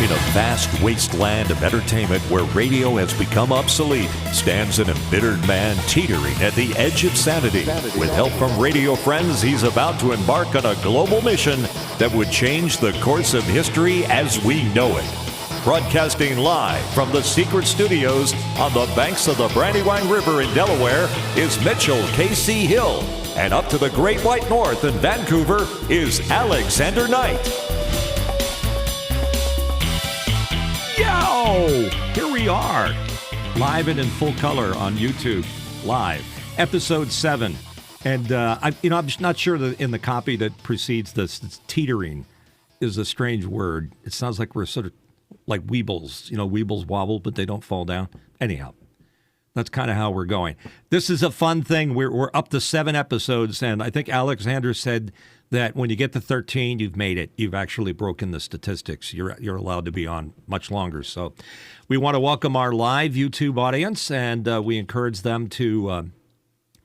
In a vast wasteland of entertainment where radio has become obsolete, stands an embittered man teetering at the edge of sanity. With help from radio friends, he's about to embark on a global mission that would change the course of history as we know it. Broadcasting live from the secret studios on the banks of the Brandywine River in Delaware is Mitchell K.C. Hill. And up to the Great White North in Vancouver is Alexander Knight. Yo! Here we are, live and in full color on YouTube, live, episode 7. And, I'm just not sure that in the copy that precedes this, teetering is a strange word. It sounds like we're sort of like weebles. Weebles wobble, but they don't fall down. Anyhow, that's kind of how we're going. This is a fun thing. We're up to 7 episodes, and I think Alexander said that when you get to 13, you've made it. You've actually broken the statistics. You're allowed to be on much longer. So we want to welcome our live YouTube audience, and we encourage them to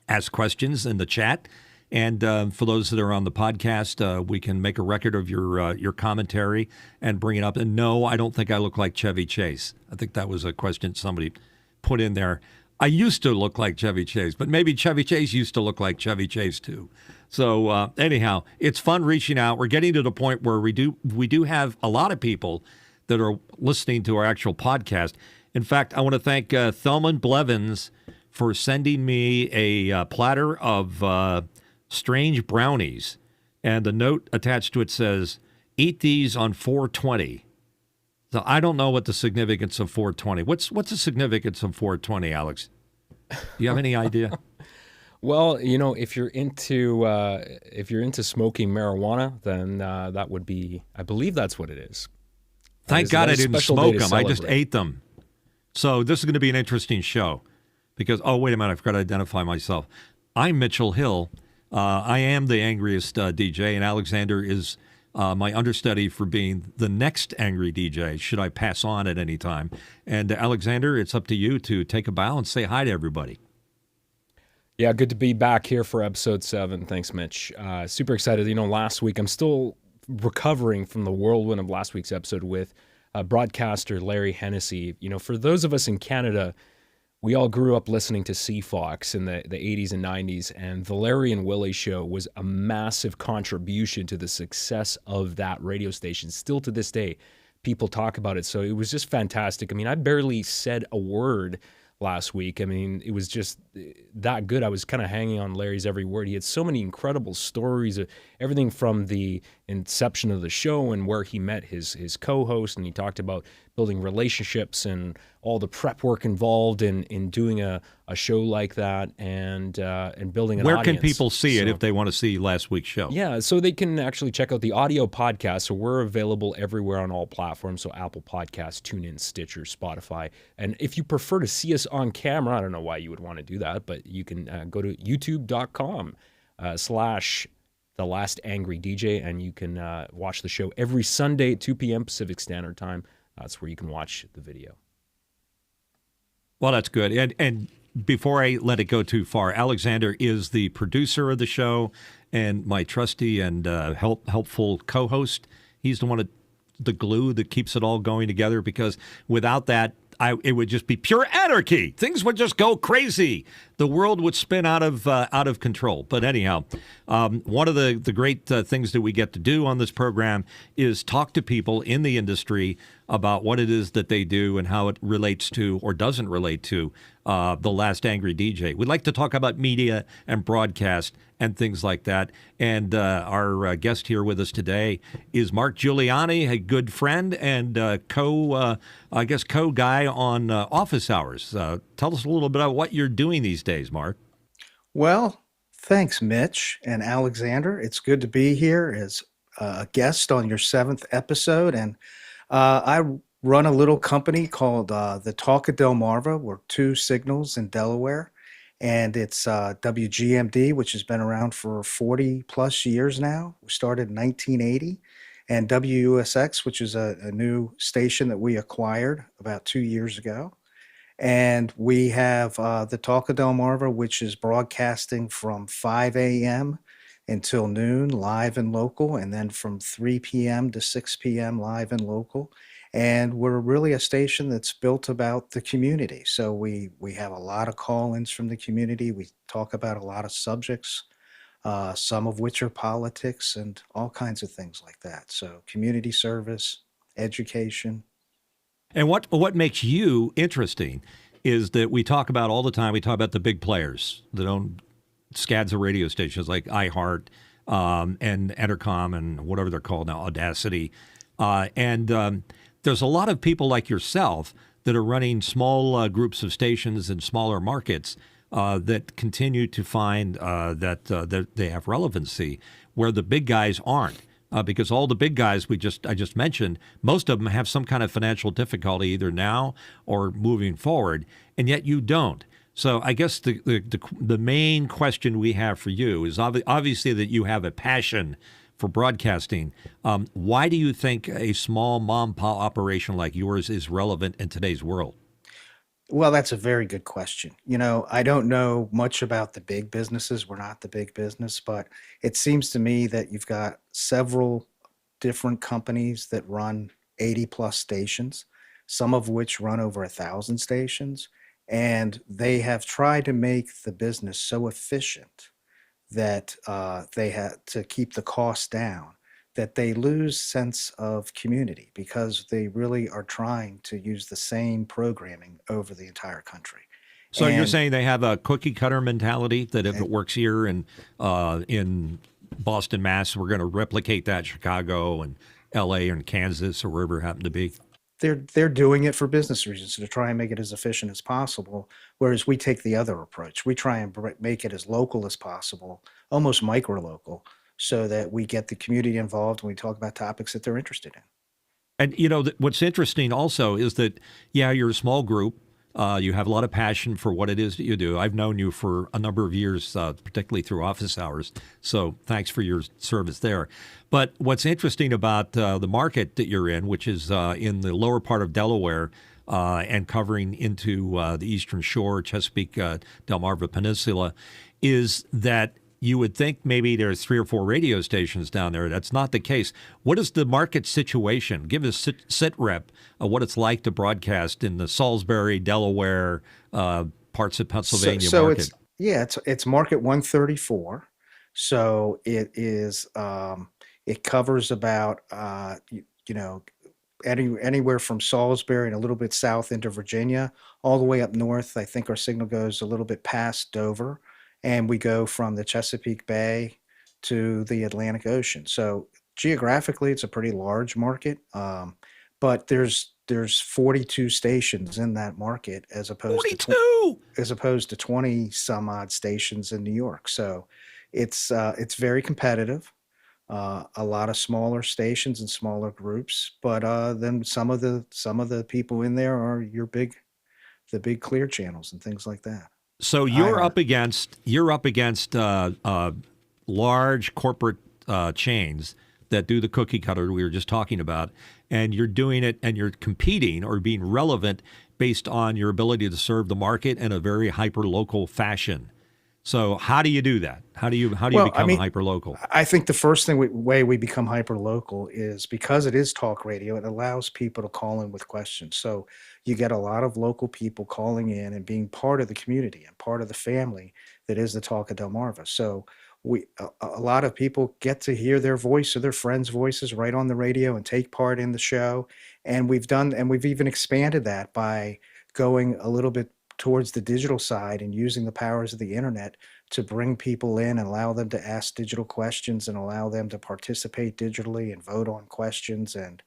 ask questions in the chat. And for those that are on the podcast, we can make a record of your commentary and bring it up. And no, I don't think I look like Chevy Chase. I think that was a question somebody put in there. I used to look like Chevy Chase, but maybe Chevy Chase used to look like Chevy Chase too. So anyhow, it's fun reaching out. We're getting to the point where we do have a lot of people that are listening to our actual podcast. In fact, I want to thank Thelman Blevins for sending me a platter of strange brownies, and the note attached to it says, "Eat these on 420." So I don't know what the significance of 420. What's the significance of 420, Alex? Do you have any idea? Well, if you're into smoking marijuana, then that would be, I believe that's what it is. Thank God I didn't smoke them. I just ate them. So this is going to be an interesting show because, oh, wait a minute, I forgot to identify myself. I'm Mitchell Hill. I am the angriest DJ, and Alexander is my understudy for being the next angry DJ, should I pass on at any time. And Alexander, it's up to you to take a bow and say hi to everybody. Yeah, good to be back here for episode 7. Thanks, Mitch. Super excited. Last week, I'm still recovering from the whirlwind of last week's episode with broadcaster Larry Hennessy. For those of us in Canada, we all grew up listening to CFOX in the 80s and 90s, and the Larry and Willie show was a massive contribution to the success of that radio station. Still to this day, people talk about it, so it was just fantastic. I barely said a word last week. It was just that good. I was kind of hanging on Larry's every word. He had so many incredible stories, everything from the inception of the show and where he met his co-host, and he talked about building relationships and all the prep work involved in doing a show like that and building an audience. Where can people see it if they want to see last week's show? Yeah, so they can actually check out the audio podcast. So we're available everywhere on all platforms. So Apple Podcasts, TuneIn, Stitcher, Spotify. And if you prefer to see us on camera, I don't know why you would want to do that, but you can go to youtube.com/ The Last Angry DJ, and you can watch the show every Sunday at 2 p.m. Pacific Standard Time. That's where you can watch the video. Well, that's good. And before I let it go too far, Alexander is the producer of the show and my trusty and helpful co-host. He's the glue that keeps it all going together, because without that, it would just be pure anarchy. Things would just go crazy. The world would spin out of control. But anyhow, one of the great things that we get to do on this program is talk to people in the industry about what it is that they do and how it relates to or doesn't relate to The Last Angry DJ. We'd like to talk about media and broadcast and things like that. And our guest here with us today is Mark Giuliani, a good friend and co-guy on Office Hours. Tell us a little bit about what you're doing these days, Mark. Well, thanks, Mitch and Alexander. It's good to be here as a guest on your 7th episode. And I run a little company called the Talk of Delmarva. We're 2 signals in Delaware. And it's WGMD, which has been around for 40 plus years now. We started in 1980. And WUSX, which is a new station that we acquired about 2 years ago. And we have the Talk of Delmarva, which is broadcasting from 5 a.m. until noon, live and local, and then from 3 p.m. to 6 p.m. live and local. And we're really a station that's built about the community. So we have a lot of call-ins from the community. We talk about a lot of subjects, some of which are politics and all kinds of things like that. So community service, education. And what makes you interesting is that we talk about all the time. We talk about the big players that own scads of radio stations like iHeart and Entercom and whatever they're called now, Audacity. And there's a lot of people like yourself that are running small groups of stations in smaller markets that continue to find that they have relevancy where the big guys aren't. Because all the big guys I just mentioned, most of them have some kind of financial difficulty either now or moving forward, and yet you don't. So I guess the main question we have for you is obviously that you have a passion for broadcasting. Why do you think a small mom pop operation like yours is relevant in today's world? Well, that's a very good question. I don't know much about the big businesses. We're not the big business, but it seems to me that you've got several different companies that run 80 plus stations, some of which run over 1,000 stations. And they have tried to make the business so efficient that they had to keep the costs down, that they lose sense of community because they really are trying to use the same programming over the entire country. So you're And saying they have a cookie cutter mentality that if it works here in Boston, Mass, we're going to replicate that in Chicago and L.A. and Kansas or wherever it happened to be? they're doing it for business reasons to try and make it as efficient as possible, whereas we take the other approach. We try and make it as local as possible, almost micro local, so that we get the community involved when we talk about topics that they're interested in. And what's interesting also is that, yeah, you're a small group. You have a lot of passion for what it is that you do. I've known you for a number of years, particularly through office hours. So thanks for your service there. But what's interesting about the market that you're in, which is in the lower part of Delaware and covering into the Eastern Shore, Chesapeake, Delmarva Peninsula, is that you would think maybe there's 3 or 4 radio stations down there. That's not the case. What is the market situation? Give us sit rep what it's like to broadcast in the Salisbury, Delaware, parts of Pennsylvania market. It's market 134. So it is it covers about anywhere from Salisbury and a little bit south into Virginia, all the way up north. I think our signal goes a little bit past Dover, and we go from the Chesapeake Bay to the Atlantic Ocean. So geographically, it's a pretty large market, but there's 42 stations in that market as opposed 42! to 20 some odd stations in New York. So it's very competitive. A lot of smaller stations and smaller groups, but then some of the people in there are the big clear channels and things like that. So you're up against large corporate chains that do the cookie cutter we were just talking about, and you're doing it and you're competing or being relevant based on your ability to serve the market in a very hyper local fashion. So how do you do that? How do you become hyper local? I think the first way we become hyper local is because it is talk radio. It allows people to call in with questions. So you get a lot of local people calling in and being part of the community and part of the family that is the Talk of Delmarva. So a lot of people get to hear their voice or their friends' voices right on the radio and take part in the show. And we've even expanded that by going a little bit towards the digital side and using the powers of the internet to bring people in and allow them to ask digital questions and allow them to participate digitally and vote on questions and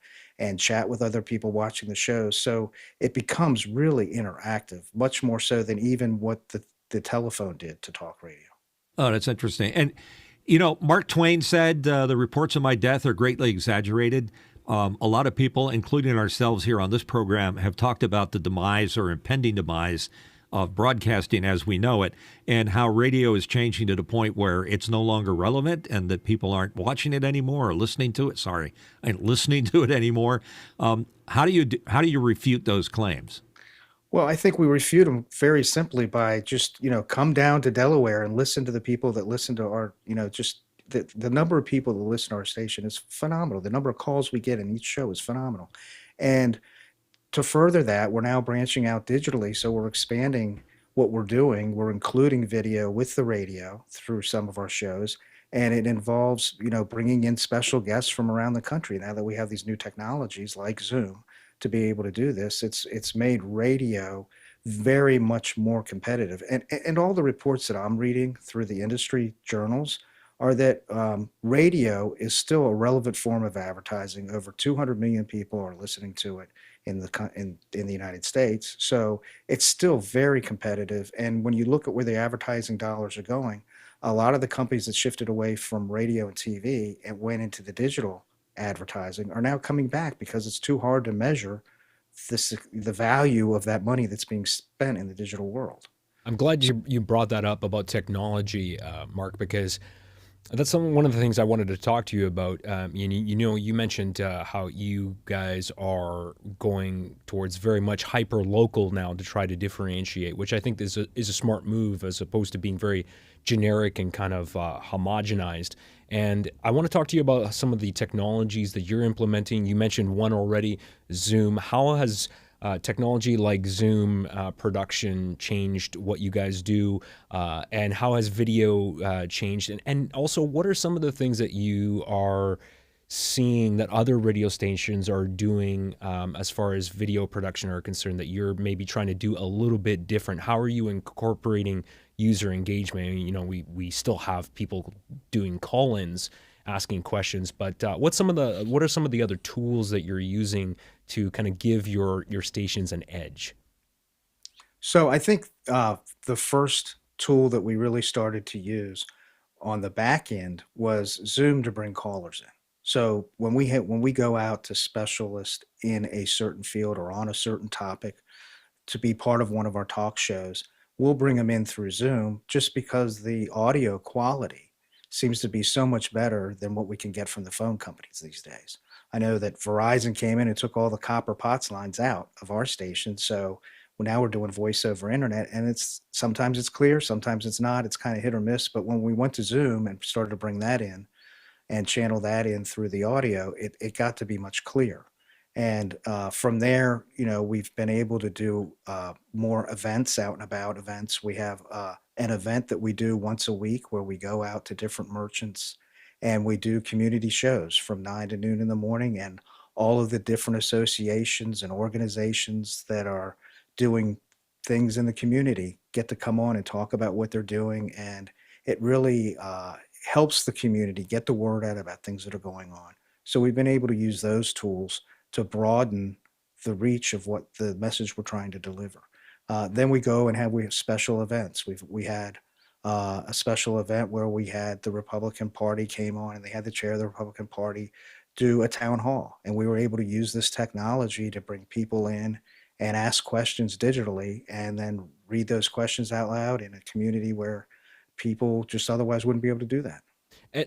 chat with other people watching the show. So it becomes really interactive, much more so than even what the telephone did to talk radio. Oh, that's interesting. And, Mark Twain said the reports of my death are greatly exaggerated. A lot of people, including ourselves here on this program, have talked about the demise or impending demise of broadcasting as we know it and how radio is changing to the point where it's no longer relevant and that people aren't watching it anymore or listening to it. Sorry, ain't listening to it anymore. How do you refute those claims? Well, I think we refute them very simply by just, come down to Delaware and listen to the people that listen to our, just the number of people that listen to our station is phenomenal. The number of calls we get in each show is phenomenal. And to further that, we're now branching out digitally. So we're expanding what we're doing. We're including video with the radio through some of our shows. And it involves, bringing in special guests from around the country. Now that we have these new technologies like Zoom to be able to do this, it's made radio very much more competitive. And all the reports that I'm reading through the industry journals are that radio is still a relevant form of advertising. Over 200 million people are listening to it in the United States. So it's still very competitive. And when you look at where the advertising dollars are going, a lot of the companies that shifted away from radio and TV and went into the digital advertising are now coming back because it's too hard to measure the value of that money that's being spent in the digital world. I'm glad you brought that up about technology, Mark, because that's one of the things I wanted to talk to you about. You mentioned how you guys are going towards very much hyper local now to try to differentiate, which I think is a smart move as opposed to being very generic and kind of homogenized. And I want to talk to you about some of the technologies that you're implementing. You mentioned one already, Zoom. How has technology like Zoom production changed what you guys do, and how has video changed? And also, what are some of the things that you are seeing that other radio stations are doing as far as video production are concerned that you're maybe trying to do a little bit different? How are you incorporating user engagement? We still have people doing call-ins, asking questions, but what are some of the other tools that you're using to kind of give your stations an edge? So I think the first tool that we really started to use on the back end was Zoom to bring callers in. So when we go out to specialists in a certain field or on a certain topic to be part of one of our talk shows, we'll bring them in through Zoom just because the audio quality seems to be so much better than what we can get from the phone companies these days. I know that Verizon came in and took all the copper POTS lines out of our station. So now we're doing voice over internet, and sometimes it's clear, sometimes it's not. It's kind of hit or miss. But when we went to Zoom and started to bring that in and channel that in through the audio, it got to be much clearer. And from there, we've been able to do more events, out and about events. We have an event that we do once a week where we go out to different merchants and we do community shows from 9 to noon in the morning, and all of the different associations and organizations that are doing things in the community get to come on and talk about what they're doing. And it really helps the community get the word out about things that are going on. So we've been able to use those tools to broaden the reach of what the message we're trying to deliver. Then we go and we have special events. We had a special event where we had the Republican Party came on, and they had the chair of the Republican Party do a town hall. And we were able to use this technology to bring people in and ask questions digitally and then read those questions out loud in a community where people just otherwise wouldn't be able to do that.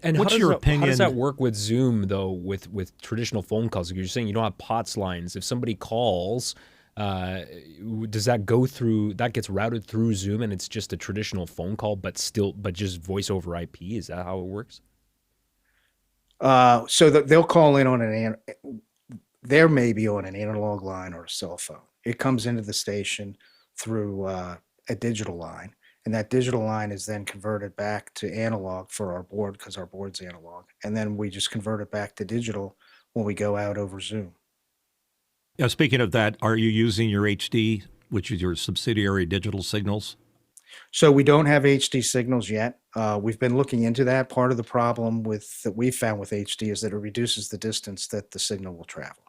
And What's your opinion? How does that work with Zoom, though, with traditional phone calls? You're saying you don't have POTS lines. If somebody calls, does that go through, that gets routed through Zoom and it's just a traditional phone call, but just voice over IP? Is that how it works? So they'll call in there may be on an analog line or a cell phone. It comes into the station through a digital line. And that digital line is then converted back to analog for our board because our board's analog. And then we just convert it back to digital when we go out over Zoom. Yeah, speaking of that, are you using your HD, which is your subsidiary digital signals? So we don't have HD signals yet. We've been looking into that. Part of the problem that we found with HD is that it reduces the distance that the signal will travel.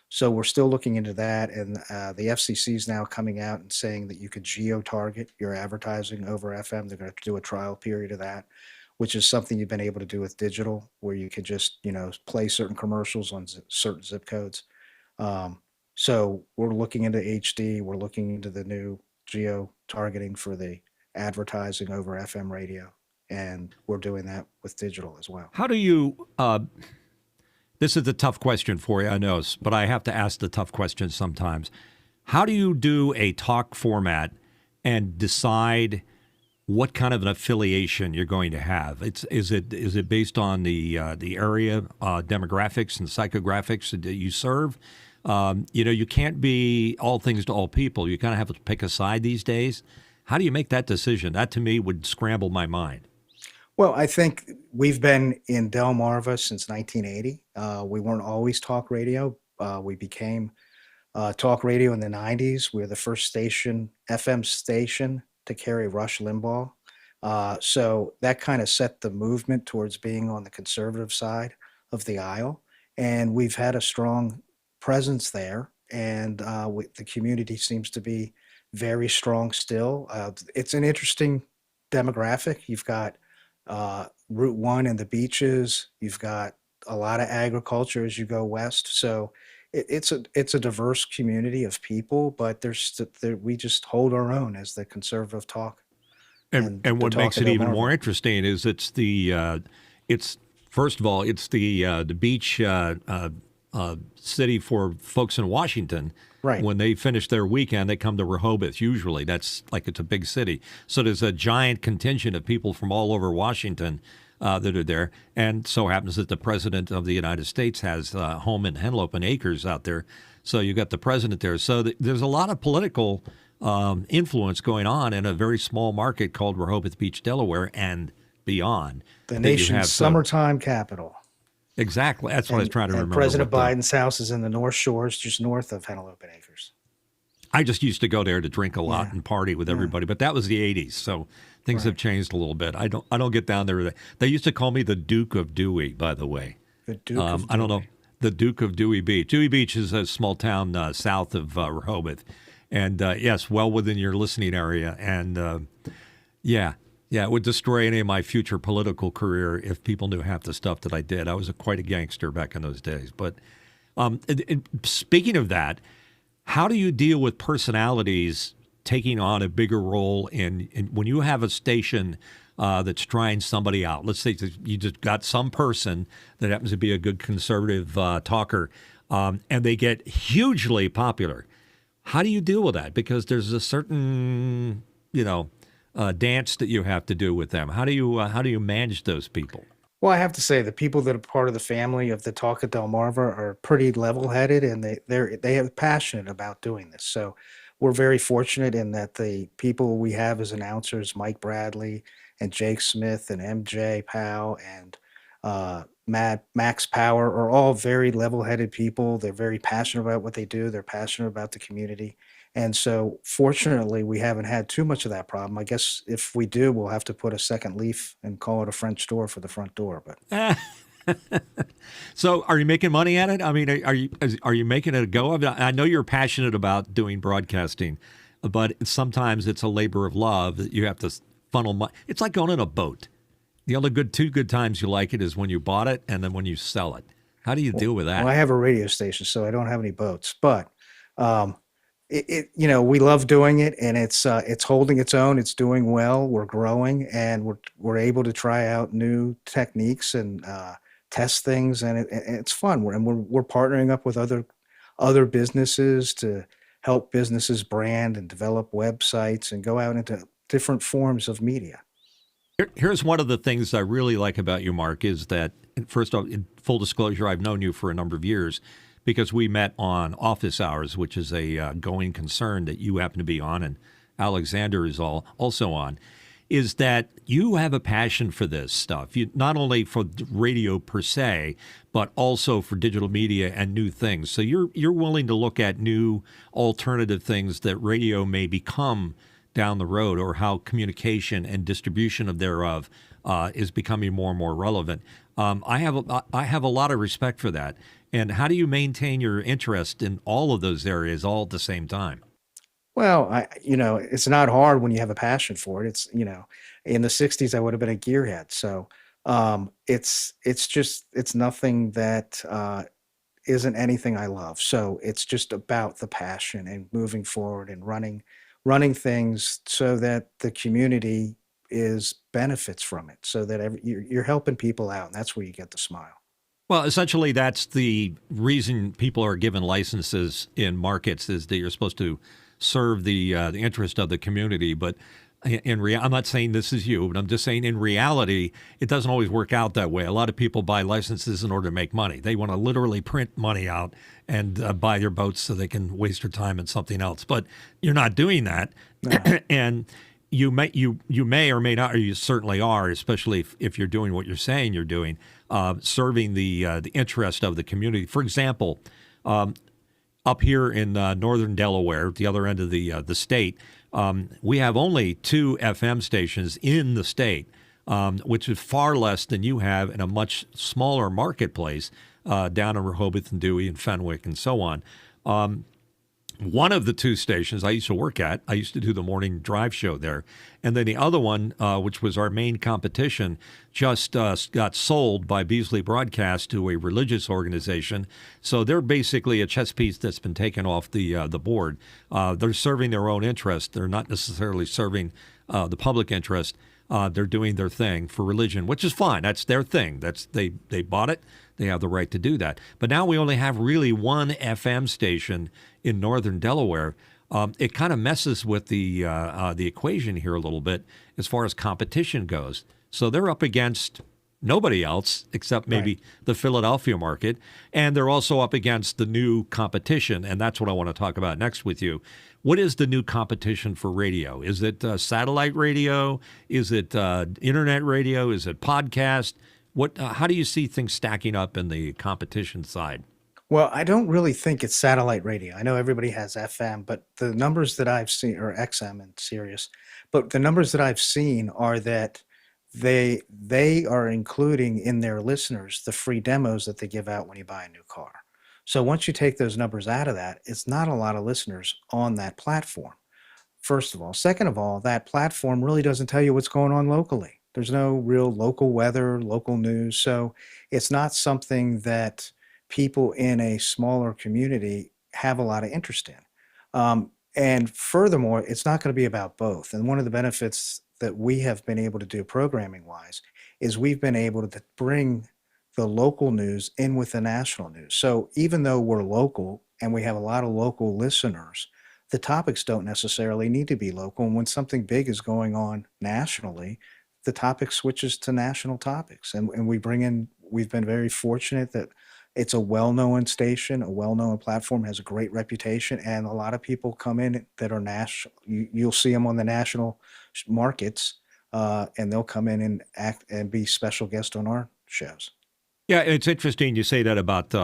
So we're still looking into that, and the FCC is now coming out and saying that you could geo-target your advertising over FM. They're going to do a trial period of that, which is something you've been able to do with digital, where you can just play certain commercials on certain zip codes. So we're looking into HD. We're looking into the new geo-targeting for the advertising over FM radio, and we're doing that with digital as well. How do you? This is a tough question for you, I know, but I have to ask the tough questions sometimes. How do you do a talk format and decide what kind of an affiliation you're going to have? Is it based on the area demographics and psychographics that you serve, You can't be all things to all people. You kind of have to pick a side these days. How do you make that decision? That to me would scramble my mind. Well, I think we've been in Delmarva since 1980. We weren't always talk radio. We became talk radio in the 90s. We were the first station, FM station, to carry Rush Limbaugh. So that kind of set the movement towards being on the conservative side of the aisle. And we've had a strong presence there. And the community seems to be very strong still. It's an interesting demographic. You've got Route 1 and the beaches. You've got a lot of agriculture as you go west. So it's a diverse community of people, but we just hold our own as the conservative talk. And the what talk makes of it even Delmarva. more interesting is it's first of all it's the beach city for folks in Washington. Right. When they finish their weekend, they come to Rehoboth. Usually, that's like it's a big city. So there's a giant contingent of people from all over Washington that are there. And so happens that the president of the United States has a home in Henlopen Acres out there. So you got the president there. So there's a lot of political influence going on in a very small market called Rehoboth Beach, Delaware, and beyond. The that you nation's have. summertime capital. Exactly. That's what I was trying to And remember. President what Biden's house is in the North Shores, just north of Henlopen Acres. I just used to go there to drink a lot and party with everybody, but that was the '80s, so things have changed a little bit. I don't get down there. They used to call me the Duke of Dewey, by the way. The Duke of I don't know. Dewey. The Duke of Dewey Beach. Dewey Beach is a small town south of Rehoboth, and yes, well within your listening area. And it would destroy any of my future political career if people knew half the stuff that I did. I was quite a gangster back in those days. But speaking of that, how do you deal with personalities taking on a bigger role in when you have a station that's trying somebody out? Let's say that you just got some person that happens to be a good conservative talker, and they get hugely popular. How do you deal with that? Because there's a certain, dance that you have to do with them. How do you manage those people? Well, I have to say the people that are part of the family of the Talk at Delmarva are pretty level-headed, and they are passionate about doing this. So we're very fortunate in that the people we have as announcers, Mike Bradley and Jake Smith and MJ Powell and Max Power, are all very level-headed people. They're very passionate about what they do. They're passionate about the community. And so fortunately, we haven't had too much of that problem. I guess if we do, we'll have to put a second leaf and call it a French door for the front door. But So, are you making money at it? I mean, are you making it a go? I know you're passionate about doing broadcasting, but sometimes it's a labor of love that you have to funnel money. It's like owning a boat. The only two good times you like it is when you bought it and then when you sell it. How do you deal with that? well, I have a radio station, so I don't have any boats. But we love doing it, and it's holding its own. It's doing well. We're growing, and we're able to try out new techniques and test things, and it's fun. We're partnering up with other businesses to help businesses brand and develop websites and go out into different forms of media. Here's one of the things I really like about you, Mark, is that, first off, in full disclosure, I've known you for a number of years because we met on Office Hours, which is a going concern that you happen to be on, and Alexander is also on, is that you have a passion for this stuff. You, not only for radio per se, but also for digital media and new things. So you're willing to look at new alternative things that radio may become down the road, or how communication and distribution of thereof is becoming more and more relevant. I have a lot of respect for that. And how do you maintain your interest in all of those areas all at the same time? Well, it's not hard when you have a passion for it. It's, in the 60s, I would have been a gearhead. So it's nothing that isn't anything I love. So it's just about the passion and moving forward and running things so that the community benefits from it, so that you're helping people out, and that's where you get the smile. Well, essentially, that's the reason people are given licenses in markets, is that you're supposed to serve the interest of the community. But I'm not saying this is you, but I'm just saying in reality, it doesn't always work out that way. A lot of people buy licenses in order to make money. They want to literally print money out and buy their boats so they can waste their time in something else. But you're not doing that, No. and you may or may not, or you certainly are, especially if you're doing what you're saying you're doing, serving the interest of the community. For example, up here in northern Delaware, at the other end of the state, we have only 2 FM stations in the state, which is far less than you have in a much smaller marketplace down in Rehoboth and Dewey and Fenwick and so on. One of the 2 stations I used to work at, I used to do the morning drive show there. And then the other one, which was our main competition, just got sold by Beasley Broadcast to a religious organization. So they're basically a chess piece that's been taken off the board. They're serving their own interest. They're not necessarily serving the public interest. They're doing their thing for religion, which is fine. That's their thing. They bought it. They have the right to do that. But now we only have really one FM station in northern Delaware. It kind of messes with the equation here a little bit as far as competition goes. So they're up against nobody else except maybe the Philadelphia market, and they're also up against the new competition, and that's what I want to talk about next with you. What is the new competition for radio? Is it satellite radio? Is it internet radio? Is it podcast? How do you see things stacking up in the competition side? Well, I don't really think it's satellite radio. I know everybody has FM, but the numbers that I've seen, or XM and Sirius, but the numbers that I've seen are that they are including in their listeners the free demos that they give out when you buy a new car. So once you take those numbers out of that, it's not a lot of listeners on that platform, first of all. Second of all, that platform really doesn't tell you what's going on locally. There's no real local weather, local news. So it's not something that people in a smaller community have a lot of interest in. And furthermore, it's not going to be about both. And one of the benefits that we have been able to do programming wise is we've been able to bring the local news in with the national news. So even though we're local and we have a lot of local listeners, the topics don't necessarily need to be local. And when something big is going on nationally, the topic switches to national topics. And we've been very fortunate that it's a well-known station, a well-known platform, has a great reputation, and a lot of people come in that are national. You'll see them on the national markets, and they'll come in and act and be special guests on our shows. Yeah, it's interesting you say that about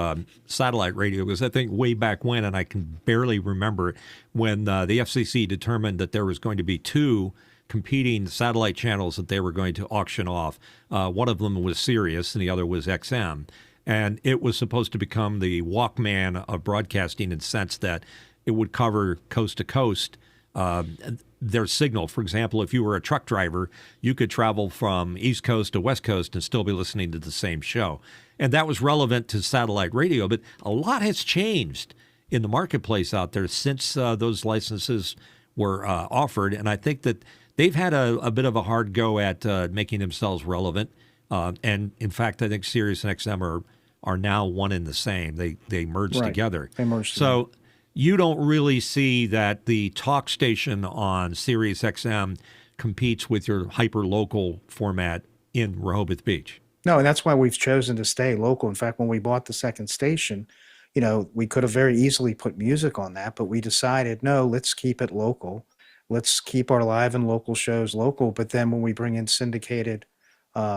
satellite radio, because I think way back when, and I can barely remember it, when the FCC determined that there was going to be 2 competing satellite channels that they were going to auction off. One of them was Sirius and the other was XM. And it was supposed to become the Walkman of broadcasting in the sense that it would cover coast to coast their signal. For example, if you were a truck driver, you could travel from East Coast to West Coast and still be listening to the same show. And that was relevant to satellite radio. But a lot has changed in the marketplace out there since those licenses were offered. And I think that they've had a bit of a hard go at making themselves relevant. And in fact, I think Sirius and XM are now one and the same. They merged together. They merged together. So you don't really see that the talk station on Sirius XM competes with your hyper-local format in Rehoboth Beach. No, and that's why we've chosen to stay local. In fact, when we bought the second station, we could have very easily put music on that, but we decided, no, let's keep it local. Let's keep our live and local shows local. But then when we bring in syndicated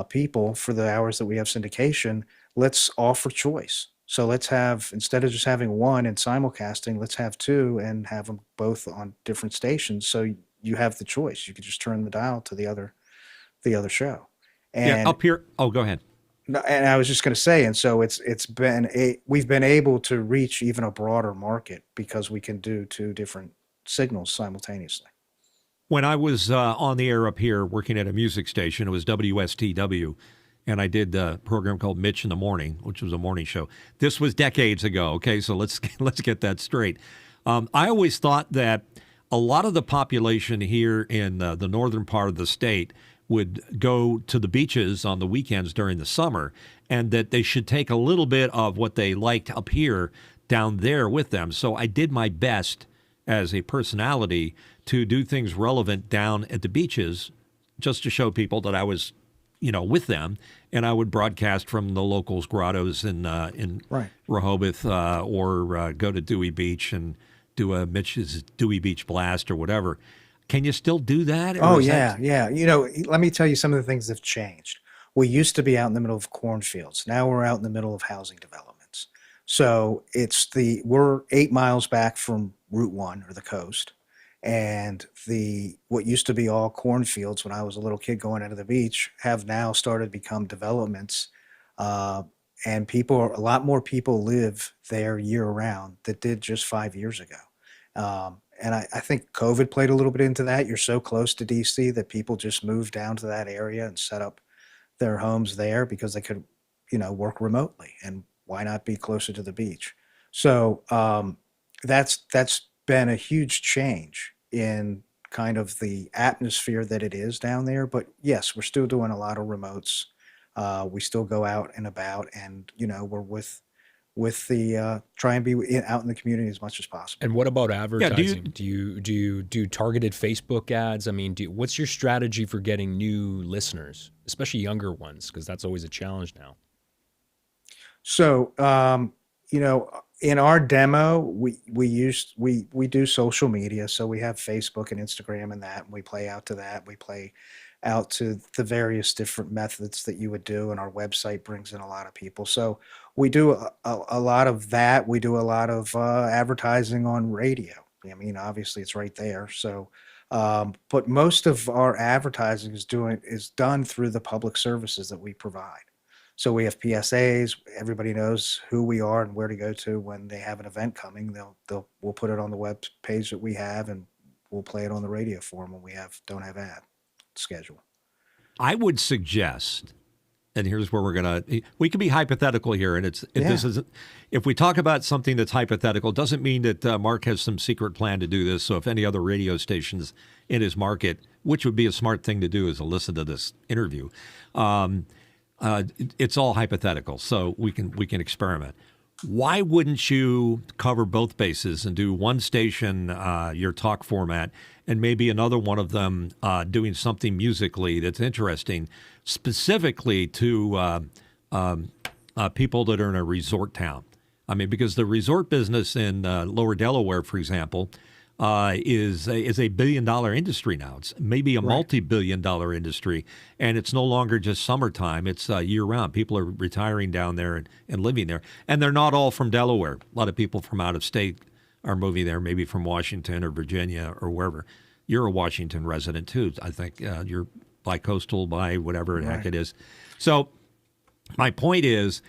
people for the hours that we have syndication, let's offer choice. So let's have, instead of just having one and simulcasting, let's have 2 and have them both on different stations. So you have the choice. You could just turn the dial to the other show. And up here. Oh, go ahead. And I was just going to say, and so we've been able to reach even a broader market because we can do 2 different signals simultaneously. When I was on the air up here working at a music station, it was WSTW, and I did a program called Mitch in the Morning, which was a morning show. This was decades ago, okay? So let's get that straight. I always thought that a lot of the population here in the northern part of the state would go to the beaches on the weekends during the summer, and that they should take a little bit of what they liked up here down there with them. So I did my best as a personality to do things relevant down at the beaches, just to show people that I was, with them, and I would broadcast from the locals' grottos in Right. Rehoboth, or go to Dewey Beach and do a Mitch's Dewey Beach Blast or whatever. Can you still do that? Or Oh, is yeah, that yeah. Let me tell you some of the things that have changed. We used to be out in the middle of cornfields. Now we're out in the middle of housing developments. So we're 8 miles back from Route 1 or the coast. And what used to be all cornfields when I was a little kid going into the beach have now started to become developments. Uh, and a lot more people live there year round that did just 5 years ago. And I think COVID played a little bit into that. You're so close to DC that people just moved down to that area and set up their homes there because they could, work remotely. And why not be closer to the beach? So that's been a huge change in kind of the atmosphere that it is down there. But yes, we're still doing a lot of remotes. We still go out and about, and we're with the try and be out in the community as much as possible. And what about yeah? advertising? Do you do targeted Facebook ads? I mean, what's your strategy for getting new listeners, especially younger ones, because that's always a challenge now. So, in our demo, we do social media. So we have Facebook and Instagram and that, and we play out to that. We play out to the various different methods that you would do, and our website brings in a lot of people. So we do a lot of that. We do a lot of advertising on radio. I mean, obviously it's right there. So, but most of our advertising is done through the public services that we provide. So we have PSAs. Everybody knows who we are and where to go to when they have an event coming. We'll put it on the web page that we have, and we'll play it on the radio for them when we don't have ad schedule. I would suggest, and here's where we can be hypothetical here, and this isn't. If we talk about something that's hypothetical, it doesn't mean that Mark has some secret plan to do this. So if any other radio stations in his market, which would be a smart thing to do, is to listen to this interview. It's all hypothetical, so we can experiment. Why wouldn't you cover both bases and do one station, your talk format, and maybe another one of them doing something musically that's interesting, specifically to people that are in a resort town? I mean, because the resort business in Lower Delaware, for example, is a billion-dollar industry now. It's maybe a multi-billion-dollar industry, and it's no longer just summertime. It's year-round. People are retiring down there and living there, and they're not all from Delaware. A lot of people from out of state are moving there, maybe from Washington or Virginia or wherever. You're a Washington resident too. I think you're bi-coastal, by whatever the heck it is. So my point is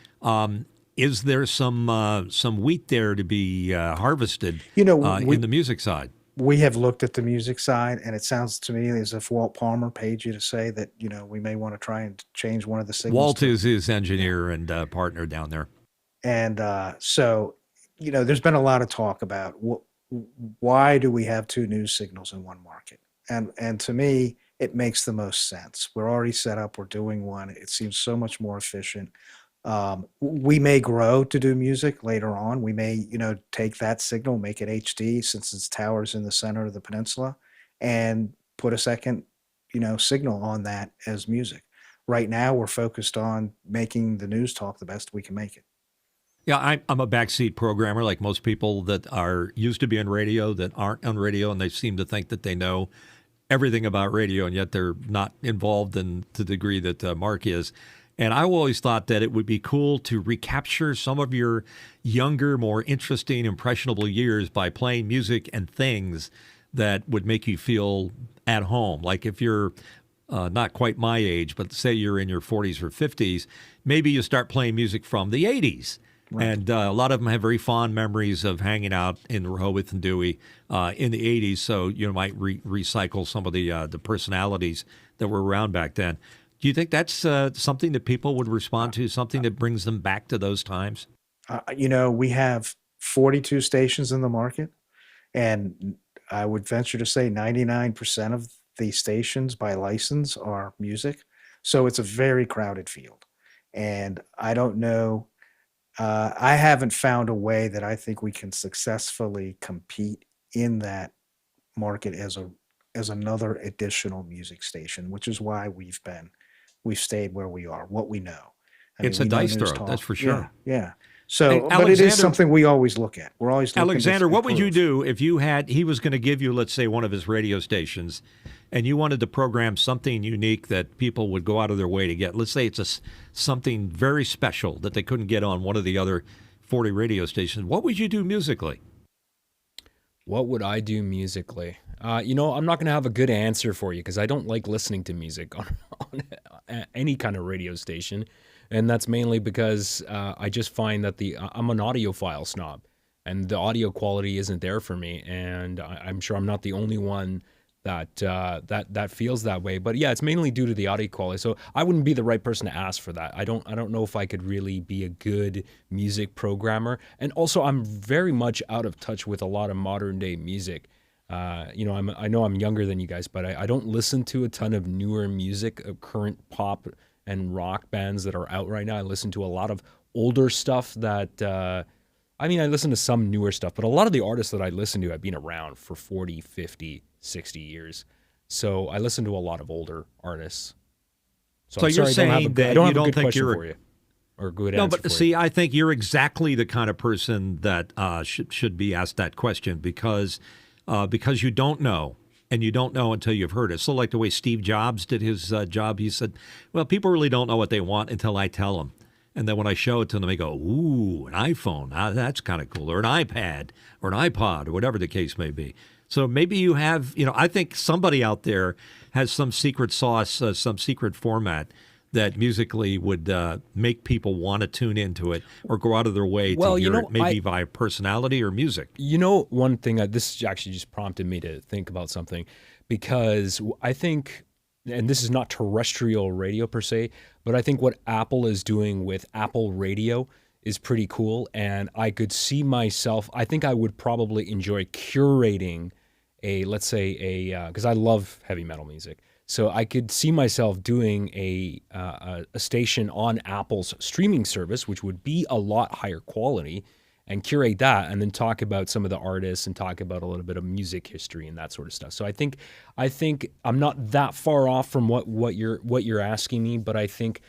there some wheat there to be harvested in the music side? We have looked at the music side, and it sounds to me as if Walt Palmer paid you to say that, we may want to try and change one of the signals. Walt is his engineer and partner down there. And so, there's been a lot of talk about why do we have two news signals in one market? And to me, it makes the most sense. We're already set up. We're doing one. It seems so much more efficient. We may grow to do music later on. We may, take that signal, make it HD since its tower's in the center of the peninsula, and put a second, signal on that as music. Right now, we're focused on making the news talk the best we can make it. Yeah, I'm a backseat programmer, like most people that are used to be on radio that aren't on radio, and they seem to think that they know everything about radio, and yet they're not involved in the degree that Mark is. And I always thought that it would be cool to recapture some of your younger, more interesting, impressionable years by playing music and things that would make you feel at home. Like if you're not quite my age, but say you're in your 40s or 50s, maybe you start playing music from the 80s. Right. And a lot of them have very fond memories of hanging out in Rehoboth and Dewey in the 80s. So you might recycle some of the personalities that were around back then. Do you think that's something that people would respond to, something that brings them back to those times? We have 42 stations in the market, and I would venture to say 99% of the stations by license are music. So it's a very crowded field. And I don't know, I haven't found a way that I think we can successfully compete in that market as another additional music station, which is why we've stayed where we are, what we know. I mean, It's a we know dice news throw, that's talk. for Yeah, sure. yeah. And So, but it is Alexander, something we always look at. We're always looking Alexander, to what would you improve. do if he was going to give you, let's say, one of his radio stations, and you wanted to program something unique that people would go out of their way to get? Let's say it's something very special that they couldn't get on one of the other 40 radio stations. What would you do musically? What would I do musically? I'm not going to have a good answer for you because I don't like listening to music on any kind of radio station. And that's mainly because I just find that I'm an audiophile snob and the audio quality isn't there for me. And I'm sure I'm not the only one that feels that way. But yeah, it's mainly due to the audio quality. So I wouldn't be the right person to ask for that. I don't know if I could really be a good music programmer. And also, I'm very much out of touch with a lot of modern day music. I know I'm younger than you guys, but I don't listen to a ton of newer music, current pop and rock bands that are out right now. I listen to a lot of older stuff that. I listen to some newer stuff, but a lot of the artists that I listen to have been around for 40, 50, 60 years. So I listen to a lot of older artists. So you're saying that you don't think you're for you or a good no, answer but for see, you. I think you're exactly the kind of person that should be asked that question because you don't know. And you don't know until you've heard it. So like the way Steve Jobs did his job, he said, well, people really don't know what they want until I tell them. And then when I show it to them, they go, ooh, an iPhone. That's kind of cool. Or an iPad or an iPod or whatever the case may be. So maybe you have, I think somebody out there has some secret sauce, some secret format that musically would make people want to tune into it or go out of their way to hear it, maybe via personality or music. One thing, this actually just prompted me to think about something because I think, and this is not terrestrial radio per se, but I think what Apple is doing with Apple Radio is pretty cool. And I could see myself, I think I would probably enjoy curating because I love heavy metal music. So I could see myself doing a station on Apple's streaming service, which would be a lot higher quality, and curate that, and then talk about some of the artists and talk about a little bit of music history and that sort of stuff. So I think I'm not that far off from what you're asking me, but I think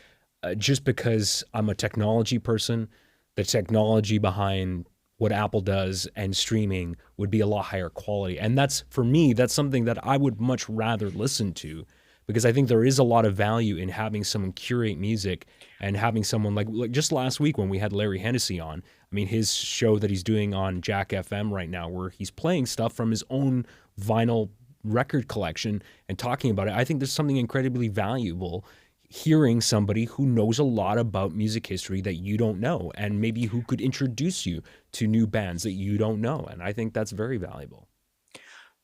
just because I'm a technology person, the technology behind what Apple does and streaming would be a lot higher quality. And that's, for me, that's something that I would much rather listen to because I think there is a lot of value in having someone curate music and having someone like just last week when we had Larry Hennessy on. I mean, his show that he's doing on Jack FM right now where he's playing stuff from his own vinyl record collection and talking about it. I think there's something incredibly valuable hearing somebody who knows a lot about music history that you don't know and maybe who could introduce you to new bands that you don't know. And I think that's very valuable.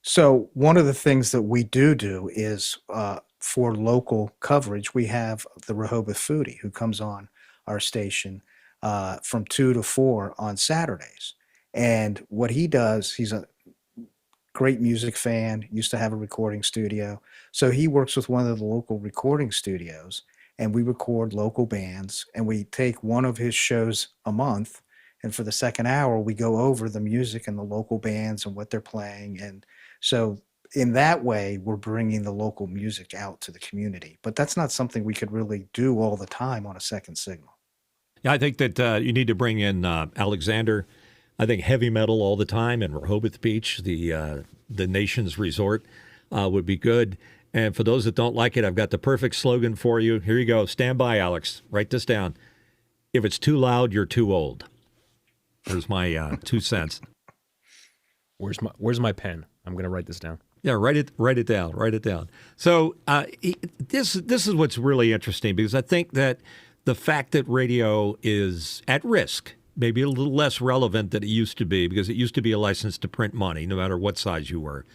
So one of the things that we do is for local coverage, we have the Rehoboth Foodie who comes on our station from 2 to 4 on Saturdays. And what he does, he's a great music fan, used to have a recording studio. So he works with one of the local recording studios and we record local bands and we take one of his shows a month. And for the second hour, we go over the music and the local bands and what they're playing. And so in that way, we're bringing the local music out to the community. But that's not something we could really do all the time on a second signal. Yeah, I think that you need to bring in Alexander. I think heavy metal all the time in Rehoboth Beach, the nation's resort, would be good. And for those that don't like it, I've got the perfect slogan for you. Here you go. Stand by, Alex. Write this down. If it's too loud, you're too old. There's my 2 cents. Where's my pen? I'm going to write this down. Yeah, write it down. So this is what's really interesting because I think that the fact that radio is at risk, maybe a little less relevant than it used to be because it used to be a license to print money no matter what size you were.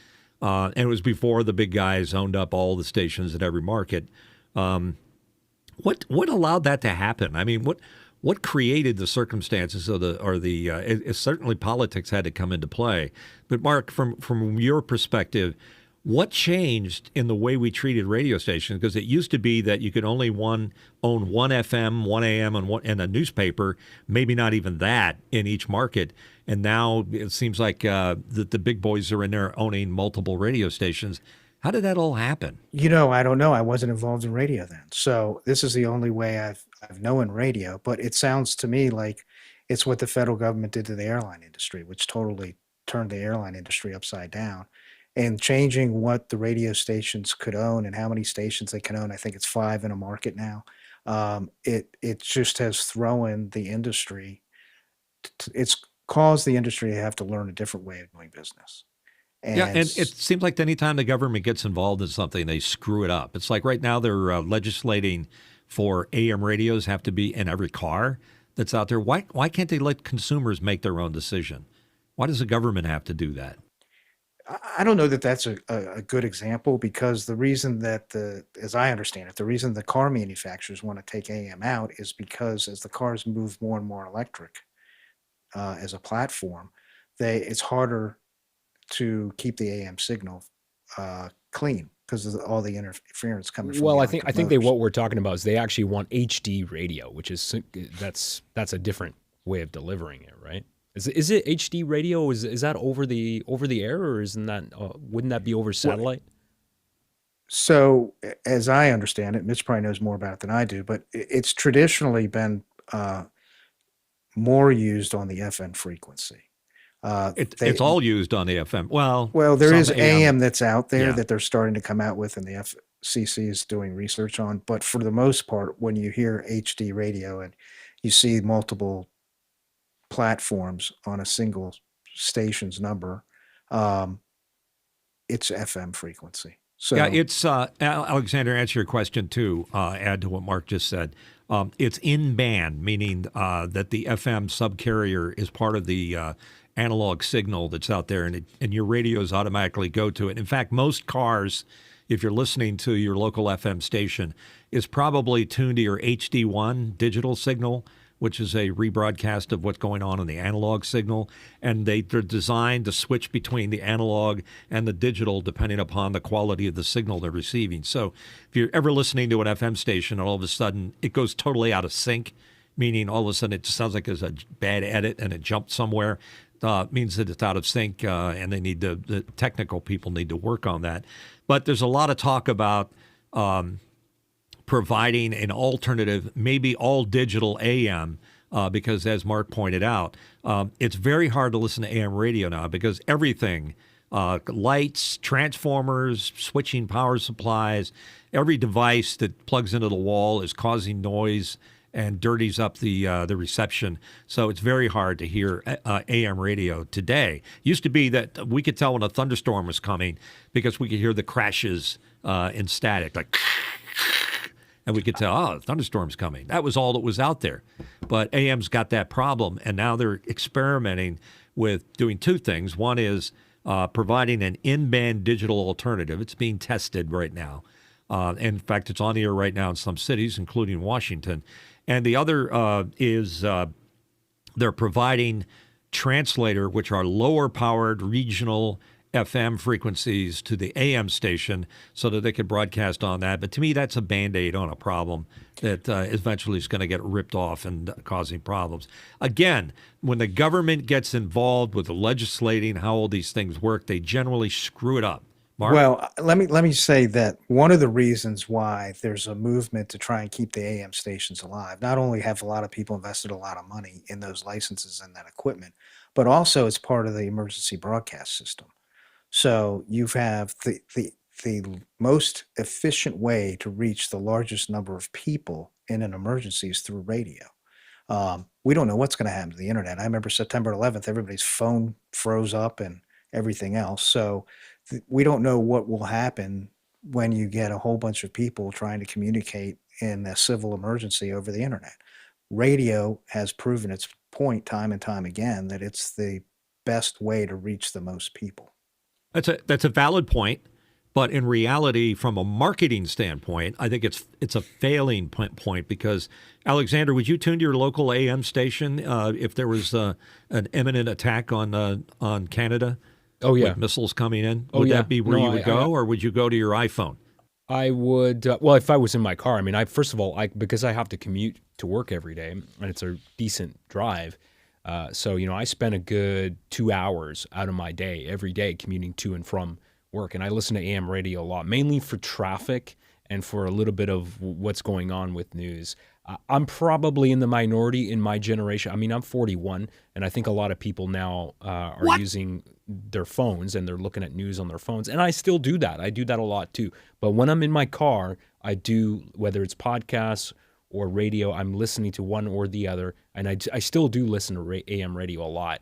And it was before the big guys owned up all the stations at every market. What allowed that to happen? I mean, what created the circumstances certainly politics had to come into play. But Mark, from your perspective, What changed in the way we treated radio stations? Because it used to be that you could only own one FM, one AM, and a newspaper, maybe not even that in each market. And now it seems like the big boys are in there owning multiple radio stations. How did that all happen? I don't know. I wasn't involved in radio then. So this is the only way I've known radio, but it sounds to me like it's what the federal government did to the airline industry, which totally turned the airline industry upside down. And changing what the radio stations could own and how many stations they can own. I think it's 5 in a market now. It just has thrown the industry. It's caused the industry to have to learn a different way of doing business. Yeah, and it seems like anytime the government gets involved in something, they screw it up. It's like right now they're legislating for AM radios have to be in every car that's out there. Why can't they let consumers make their own decision? Why does the government have to do that? I don't know that that's a good example, because the reason that as I understand it, the reason the car manufacturers want to take AM out is because as the cars move more and more electric as a platform, it's harder to keep the AM signal clean because of all the interference coming from. Well, I think what we're talking about is they actually want HD radio, which is that's a different way of delivering it, right? Is it HD radio? Is that over the air, or isn't that wouldn't that be over satellite? So, as I understand it, Mitch probably knows more about it than I do, but it's traditionally been more used on the FM frequency. It's all used on the FM. Well, there is AM that's out there that they're starting to come out with, and the FCC is doing research on. But for the most part, when you hear HD radio and you see multiple platforms on a single station's number, it's FM frequency. So yeah, it's Alexander. Answer your question too. Add to what Mark just said. It's in band, meaning that the FM subcarrier is part of the analog signal that's out there, and your radios automatically go to it. In fact, most cars, if you're listening to your local FM station, is probably tuned to your HD1 digital signal, which is a rebroadcast of what's going on in the analog signal. And they're designed to switch between the analog and the digital depending upon the quality of the signal they're receiving. So if you're ever listening to an FM station and all of a sudden it goes totally out of sync, meaning all of a sudden it sounds like there's a bad edit and it jumped somewhere, means that it's out of sync, and the technical people need to work on that. But there's a lot of talk about providing an alternative, maybe all digital AM, because as Mark pointed out, it's very hard to listen to AM radio now because everything, lights, transformers, switching power supplies, every device that plugs into the wall is causing noise and dirties up the reception. So it's very hard to hear AM radio today. Used to be that we could tell when a thunderstorm was coming because we could hear the crashes in static, like, and we could tell, a thunderstorm's coming. That was all that was out there. But AM's got that problem, and now they're experimenting with doing two things. One is providing an in-band digital alternative. It's being tested right now. In fact, it's on the air right now in some cities, including Washington. And the other is they're providing translator, which are lower-powered regional FM frequencies to the AM station so that they could broadcast on that. But to me, that's a Band-Aid on a problem that eventually is going to get ripped off and causing problems. Again, when the government gets involved with the legislating how all these things work, they generally screw it up. Mark? Well, let me say that one of the reasons why there's a movement to try and keep the AM stations alive, not only have a lot of people invested a lot of money in those licenses and that equipment, but also it's part of the emergency broadcast system. So you have the most efficient way to reach the largest number of people in an emergency is through radio. We don't know what's going to happen to the internet. I remember September 11th, everybody's phone froze up and everything else. So we don't know what will happen when you get a whole bunch of people trying to communicate in a civil emergency over the internet. Radio has proven its point time and time again that it's the best way to reach the most people. That's a valid point, but in reality, from a marketing standpoint, I think it's a failing point because, Alexander, would you tune to your local AM station if there was an imminent attack on Canada? Oh yeah. with missiles coming in? Oh Would yeah. that be where No, you would go, or would you go to your iPhone? I would, well, if I was in my car, I mean, first of all, because I have to commute to work every day and it's a decent drive. So, I spend a good 2 hours out of my day every day commuting to and from work. And I listen to AM radio a lot, mainly for traffic and for a little bit of what's going on with news. I'm probably in the minority in my generation. I mean, I'm 41, and I think a lot of people now are using their phones and they're looking at news on their phones. And I still do that. I do that a lot too. But when I'm in my car, I do, whether it's podcasts or radio, I'm listening to one or the other. And I still do listen to AM radio a lot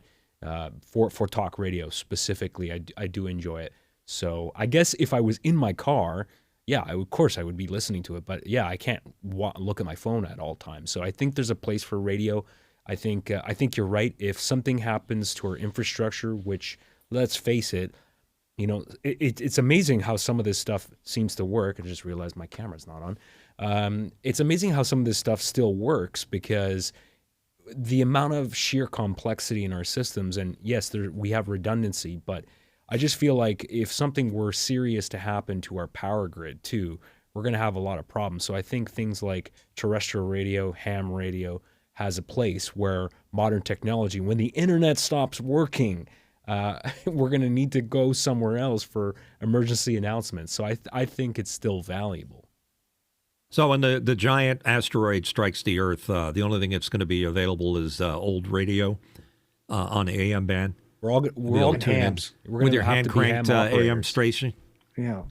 for talk radio specifically. I do enjoy it. So I guess if I was in my car, yeah, of course I would be listening to it. But yeah, I can't look at my phone at all times. So I think there's a place for radio. I think you're right. If something happens to our infrastructure, which, let's face it, it's amazing how some of this stuff seems to work. I just realized my camera's not on. It's amazing how some of this stuff still works because the amount of sheer complexity in our systems, and yes, we have redundancy, but I just feel like if something were serious to happen to our power grid too, we're going to have a lot of problems. So I think things like terrestrial radio, ham radio has a place where modern technology, when the internet stops working, we're going to need to go somewhere else for emergency announcements. So I think it's still valuable. So when the giant asteroid strikes the Earth, the only thing that's going to be available is old radio on AM band. We're all hams. We're with gonna your have hand to be cranked ham AM operators. station. Yeah.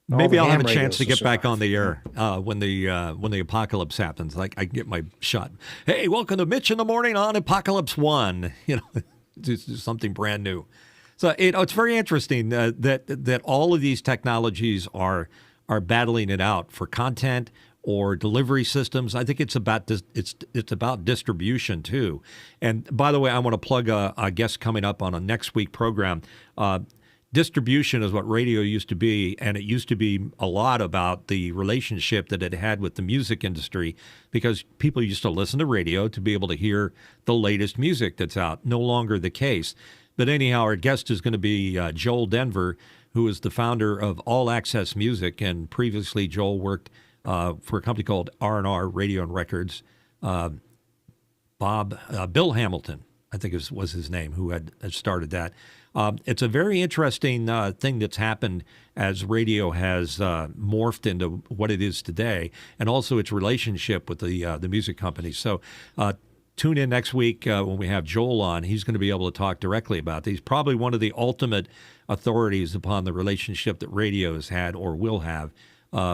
Maybe the I'll have ham a chance to radios get back will on the air when the apocalypse happens. Like I can get my shot. Hey, welcome to Mitch in the Morning on Apocalypse One. Do something brand new. So it's very interesting that all of these technologies are battling it out for content or delivery systems. I think it's about it's about distribution too. And by the way, I want to plug a guest coming up on a next week program. Distribution is what radio used to be, and it used to be a lot about the relationship that it had with the music industry, because people used to listen to radio to be able to hear the latest music that's out. No longer the case. But anyhow, our guest is going to be Joel Denver, who is the founder of All Access Music, and previously Joel worked for a company called R&R Radio and Records. Bill Hamilton, I think was his name, who had started that. It's a very interesting thing that's happened as radio has morphed into what it is today, and also its relationship with the music companies. So tune in next week when we have Joel on. He's going to be able to talk directly about this. He's probably one of the ultimate authorities upon the relationship that radio has had or will have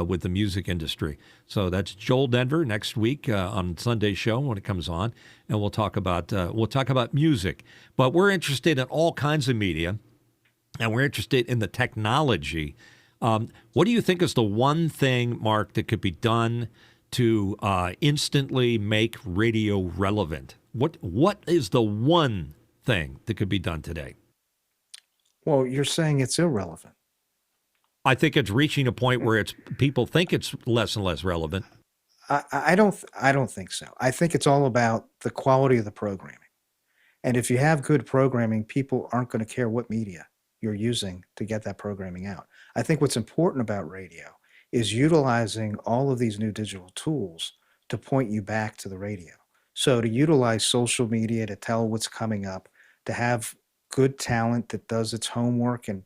with the music industry. So that's Joel Denver next week on Sunday's show when it comes on, and we'll talk about music. But we're interested in all kinds of media, and we're interested in the technology. What do you think is the one thing, Mark, that could be done to instantly make radio relevant? What is the one thing that could be done today? Well, you're saying it's irrelevant. I think it's reaching a point where people think it's less and less relevant. I don't think so. I think it's all about the quality of the programming. And if you have good programming, people aren't going to care what media you're using to get that programming out. I think what's important about radio is utilizing all of these new digital tools to point you back to the radio. So to utilize social media to tell what's coming up, to have good talent that does its homework and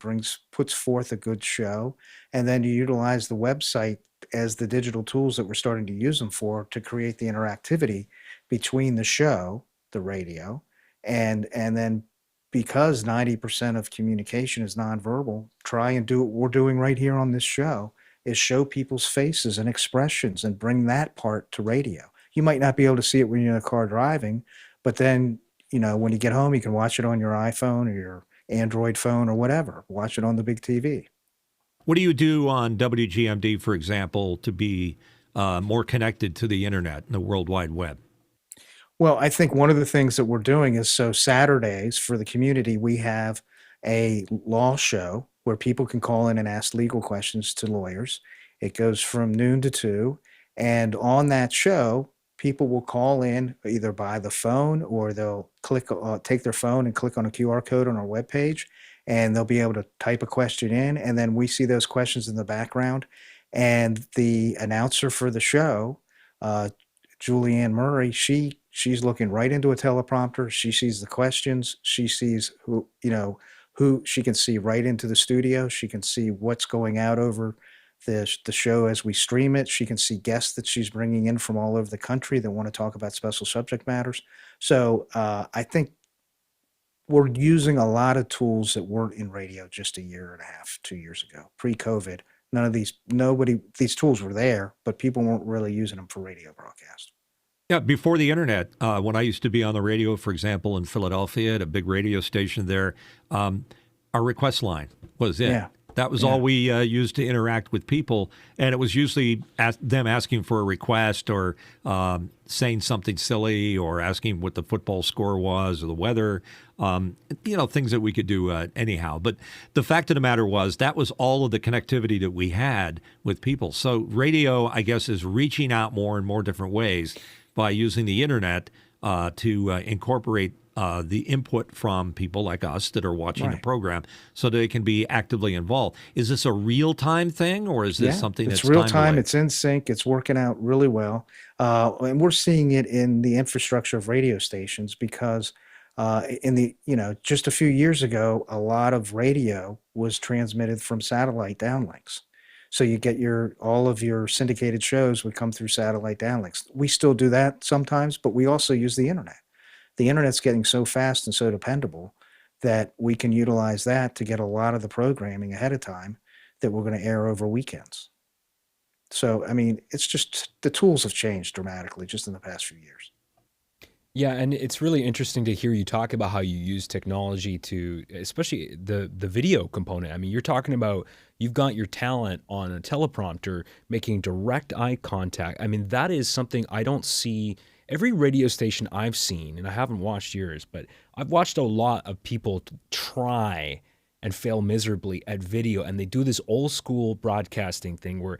puts forth a good show, and then you utilize the website as the digital tools that we're starting to use them for to create the interactivity between the show, the radio, and then because 90% of communication is nonverbal, try and do what we're doing right here on this show, is show people's faces and expressions and bring that part to radio. You might not be able to see it when you're in a car driving, but then when you get home, you can watch it on your iPhone or your Android phone or whatever. Watch it on the big TV. What do you do on WGMD, for example, to be more connected to the internet and the World Wide Web? Well, I think one of the things that we're doing is, so Saturdays for the community, we have a law show where people can call in and ask legal questions to lawyers. It goes from noon to 2. And on that show, people will call in either by the phone or they'll take their phone and click on a QR code on our webpage, and they'll be able to type a question in, and then we see those questions in the background, and the announcer for the show, uh, Julianne Murray, she's looking right into a teleprompter. She sees the questions. She sees who she can see right into the studio. She can see what's going out over the show as we stream it. She can see guests that she's bringing in from all over the country that want to talk about special subject matters. So I think we're using a lot of tools that weren't in radio just a year and a half, 2 years ago, pre-COVID. These tools were there, but people weren't really using them for radio broadcast. Yeah, before the internet, when I used to be on the radio, for example, in Philadelphia at a big radio station there, our request line was it. Yeah. That was all we used to interact with people, and it was usually them asking for a request or saying something silly or asking what the football score was or the weather, things that we could do anyhow. But the fact of the matter was that was all of the connectivity that we had with people. So radio, I guess, is reaching out more and more different ways by using the internet to incorporate the input from people like us that are watching the program so they can be actively involved. Is this a real-time thing, or is this something that's real time? time-delayed? It's in sync. It's working out really well. And we're seeing it in the infrastructure of radio stations because just a few years ago, a lot of radio was transmitted from satellite downlinks. So you get all of your syndicated shows would come through satellite downlinks. We still do that sometimes, but we also use the internet. The internet's getting so fast and so dependable that we can utilize that to get a lot of the programming ahead of time that we're going to air over weekends. So, I mean, it's just the tools have changed dramatically just in the past few years. Yeah, and it's really interesting to hear you talk about how you use technology to, especially the video component. I mean, you're talking about you've got your talent on a teleprompter making direct eye contact. I mean, that is something I don't see every radio station I've seen, and I haven't watched yours, but I've watched a lot of people try and fail miserably at video, and they do this old school broadcasting thing where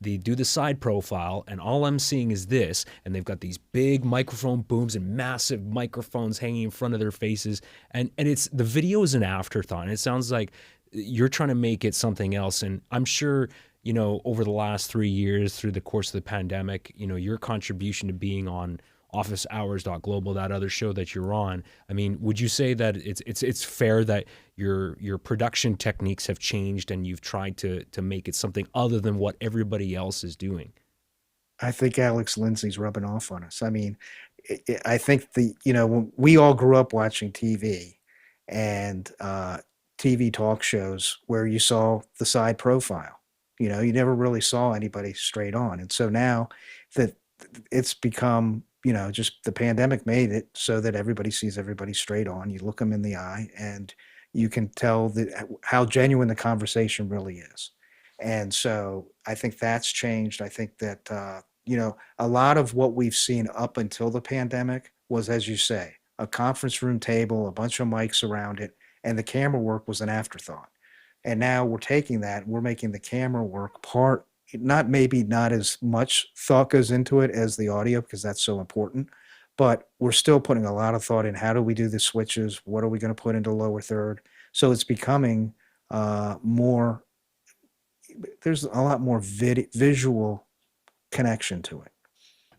they do the side profile and all I'm seeing is this, and they've got these big microphone booms and massive microphones hanging in front of their faces, and it's the video is an afterthought, and it sounds like you're trying to make it something else. And I'm sure over the last 3 years through the course of the pandemic, your contribution to being on officehours.global, that other show that you're on, I mean, would you say that it's fair that your production techniques have changed and you've tried to make it something other than what everybody else is doing? I think Alex Lindsay's rubbing off on us. I mean, I think when we all grew up watching TV and TV talk shows where you saw the side profile. You never really saw anybody straight on. And so now that it's become, just the pandemic made it so that everybody sees everybody straight on. You look them in the eye and you can tell how genuine the conversation really is. And so I think that's changed. I think that, a lot of what we've seen up until the pandemic was, as you say, a conference room table, a bunch of mics around it, and the camera work was an afterthought. And now we're taking that, we're making the camera work not as much thought goes into it as the audio because that's so important, but we're still putting a lot of thought in how do we do the switches? What are we going to put into lower third? So it's becoming there's a lot more visual connection to it.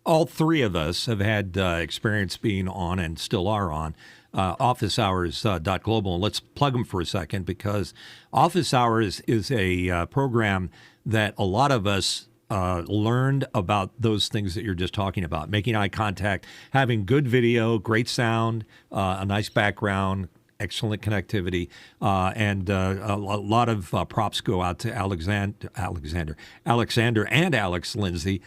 All three of us have had experience being on and still are on officehours.global. And let's plug them for a second because Office Hours is a program that a lot of us learned about those things that you're just talking about, making eye contact, having good video, great sound, a nice background, excellent connectivity, and a lot of props go out to Alexander and Alex Lindsay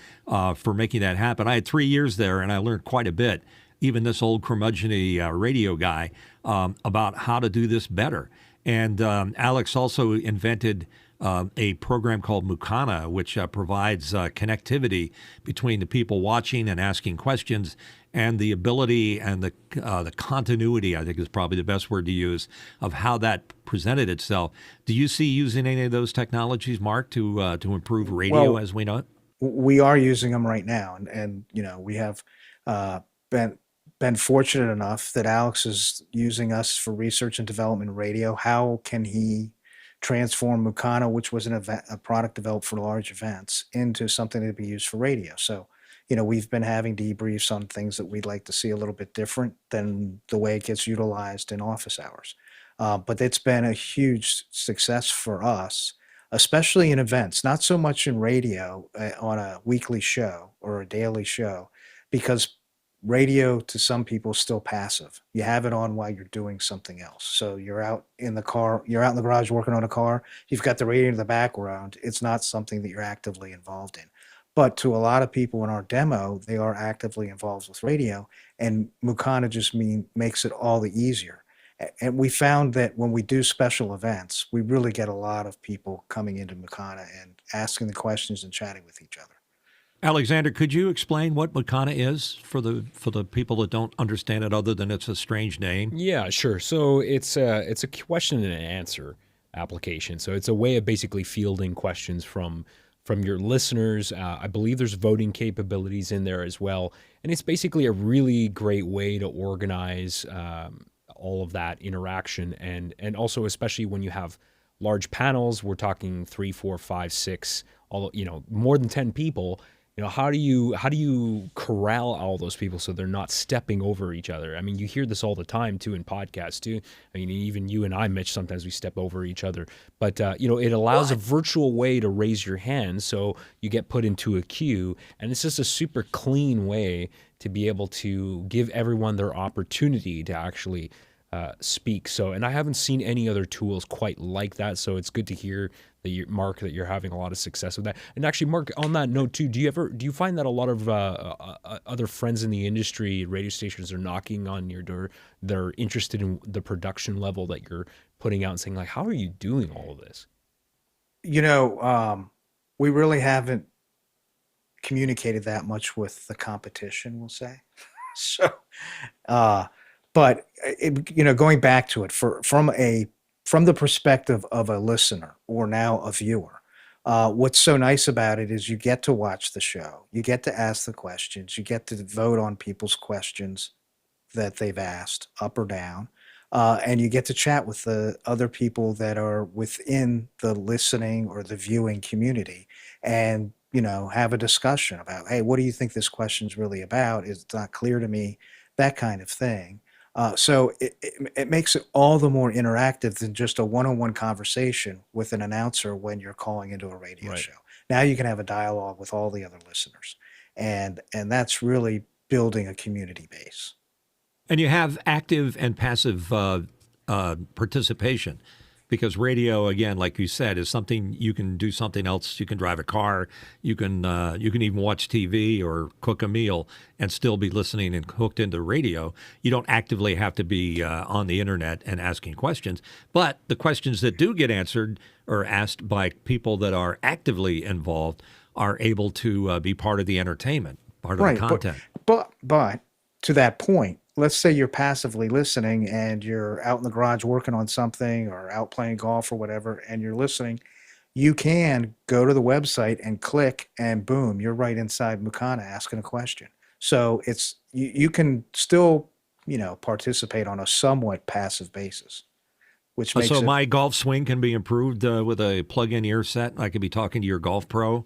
for making that happen. I had 3 years there, and I learned quite a bit, even this old curmudgeon-y radio guy, about how to do this better. And Alex also invented a program called Mukana, which provides connectivity between the people watching and asking questions, and the ability and the continuity, I think is probably the best word to use, of how that presented itself. Do you see using any of those technologies, Mark, to improve radio as we know it? We are using them right now, and we have been fortunate enough that Alex is using us for research and development in radio. How can he transform Mukana, which was a product developed for large events, into something to be used for radio? So, we've been having debriefs on things that we'd like to see a little bit different than the way it gets utilized in office hours. But it's been a huge success for us, especially in events, not so much in radio on a weekly show or a daily show, because radio to some people is still passive. You have it on while you're doing something else. So you're out in the car, you're out in the garage working on a car, you've got the radio in the background. It's not something that you're actively involved in. But to a lot of people in our demo, they are actively involved with radio, and Mukana just makes it all the easier. And we found that when we do special events, we really get a lot of people coming into Mukana and asking the questions and chatting with each other. Alexander, could you explain what Mukana is for the people that don't understand it, other than it's a strange name? Yeah, sure. So it's a question and answer application. So it's a way of basically fielding questions from your listeners. I believe there's voting capabilities in there as well, and it's basically a really great way to organize all of that interaction, and also especially when you have large panels. We're talking 3, 4, 5, 6, more than 10 people. How do you corral all those people so they're not stepping over each other? I mean, you hear this all the time too in podcasts too. I mean, even you and I, Mitch, sometimes we step over each other. But it allows a virtual way to raise your hand, so you get put into a queue, and it's just a super clean way to be able to give everyone their opportunity to actually speak. So, and I haven't seen any other tools quite like that. So it's good to hear that Mark, that you're having a lot of success with that. And actually, Mark, on that note too, do you find that a lot of other friends in the industry, radio stations, are knocking on your door? They're interested in the production level that you're putting out and saying, like, how are you doing all of this? We really haven't communicated that much with the competition, we'll say. So, but going back to it, from the perspective of a listener or now a viewer, what's so nice about it is you get to watch the show, you get to ask the questions, you get to vote on people's questions that they've asked, up or down, and you get to chat with the other people that are within the listening or the viewing community, and have a discussion about, hey, what do you think this question's really about? It's not clear to me, that kind of thing. So it makes it all the more interactive than just a one-on-one conversation with an announcer when you're calling into a radio show. Now you can have a dialogue with all the other listeners, and that's really building a community base. And you have active and passive participation, because radio, again, like you said, is something you can do something else. You can drive a car, you can even watch TV or cook a meal and still be listening and hooked into radio. You don't actively have to be on the internet and asking questions. But the questions that do get answered or asked by people that are actively involved are able to be part of the entertainment, part of the content. But to that point, let's say you're passively listening and you're out in the garage working on something or out playing golf or whatever, and you're listening, you can go to the website and click, and boom, you're right inside Mukana asking a question. So it's you can still participate on a somewhat passive basis, which makes my golf swing can be improved with a plug-in ear set. I could be talking to your golf pro,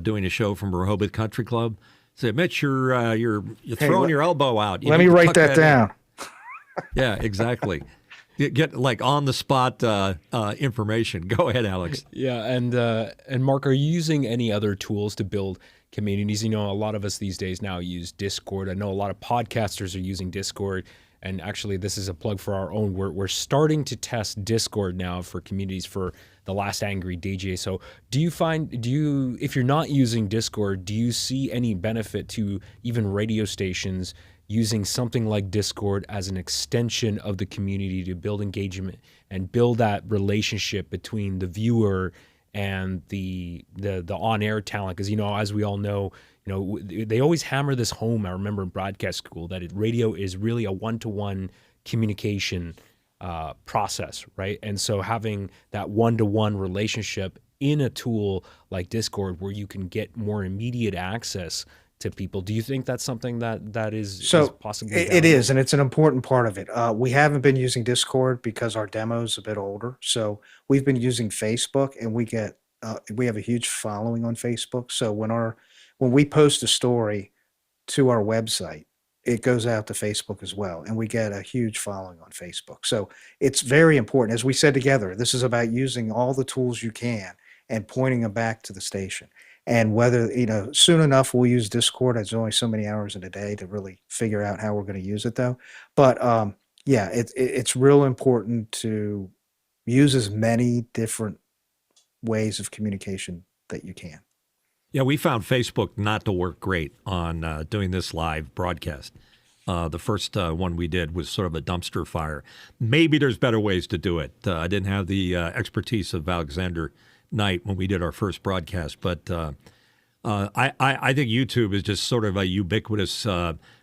doing a show from Rehoboth Country Club. Say, Mitch, you're throwing your elbow out. Let me write that down. Yeah, exactly. Get like on the spot information. Go ahead, Alex. Yeah, and Mark, are you using any other tools to build communities? A lot of us these days now use Discord. I know a lot of podcasters are using Discord. And actually, this is a plug for our own. We're starting to test Discord now for communities for the Last Angry DJ. So if you're not using Discord, do you see any benefit to even radio stations using something like Discord as an extension of the community to build engagement and build that relationship between the viewer and the on-air talent? Because, as we all know, they always hammer this home. I remember in broadcast school that radio is really a one-to-one communication process, right? And so having that one-to-one relationship in a tool like Discord, where you can get more immediate access to people. Do you think that's something that is So possibly it valuable? is, and it's an important part of it. We haven't been using Discord because our demo is a bit older. So we've been using Facebook, and we have a huge following on Facebook. So when we post a story to our website, it goes out to Facebook as well, and we get a huge following on Facebook. So it's very important. As we said together, this is about using all the tools you can and pointing them back to the station. And whether, soon enough we'll use Discord. There's only so many hours in a day to really figure out how we're going to use it, though. But yeah, it's real important to use as many different ways of communication that you can. Yeah, we found Facebook not to work great on doing this live broadcast. The first one we did was sort of a dumpster fire. Maybe there's better ways to do it. I didn't have the expertise of Alexander Knight when we did our first broadcast, but I think YouTube is just sort of a ubiquitous,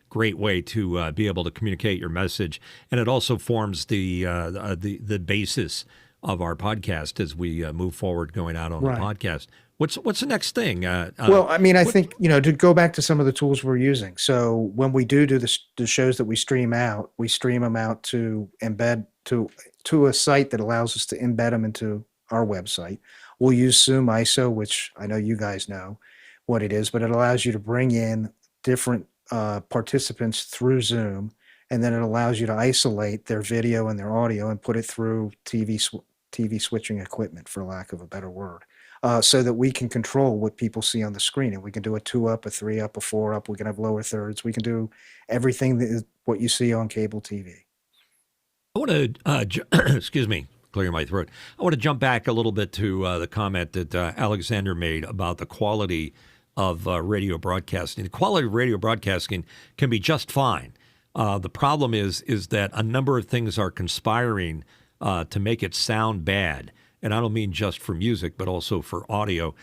great way to be able to communicate your message, and it also forms the basis of our podcast as we move forward going out on Right. the podcast. What's the next thing? Well, I mean, I think, to go back to some of the tools we're using. So when we do the shows that we stream them out to embed to a site that allows us to embed them into our website. We'll use Zoom ISO, which I know you guys know what it is, but it allows you to bring in different participants through Zoom, and then it allows you to isolate their video and their audio and put it through TV switching equipment, for lack of a better word. So that we can control what people see on the screen, and we can do a 2-up, a 3-up, a 4-up. We can have lower thirds. We can do everything that is what you see on cable TV. I want to, excuse me, clear my throat. I want to jump back a little bit to the comment that Alexander made about the quality of radio broadcasting. The quality of radio broadcasting can be just fine. The problem is that a number of things are conspiring to make it sound bad. And I don't mean just for music, but also for audio.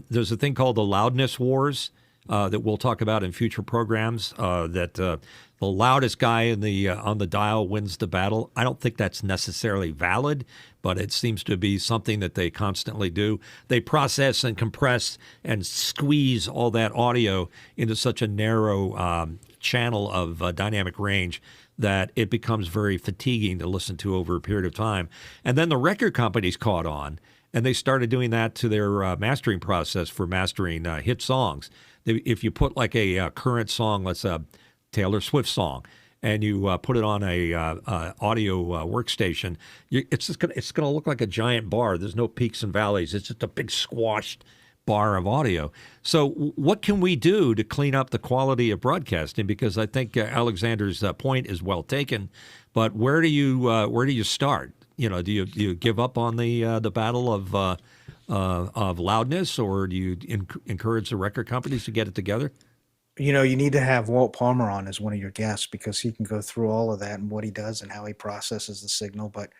There's a thing called the loudness wars that we'll talk about in future programs, that the loudest guy on the dial wins the battle. I don't think that's necessarily valid, but it seems to be something that they constantly do. They process and compress and squeeze all that audio into such a narrow channel of dynamic range that it becomes very fatiguing to listen to over a period of time. And then the record companies caught on, and they started doing that to their mastering process for mastering hit songs. If you put like a current song, let's a Taylor Swift song, and you put it on a audio workstation, it's going to look like a giant bar. There's no peaks and valleys. It's just a big squashed bar of audio. So what can we do to clean up the quality of broadcasting? Because I think Alexander's point is well taken, but where do you start? Do you give up on the battle of loudness, or do you encourage the record companies to get it together? You need to have Walt Palmer on as one of your guests, because he can go through all of that and what he does and how he processes the signal. But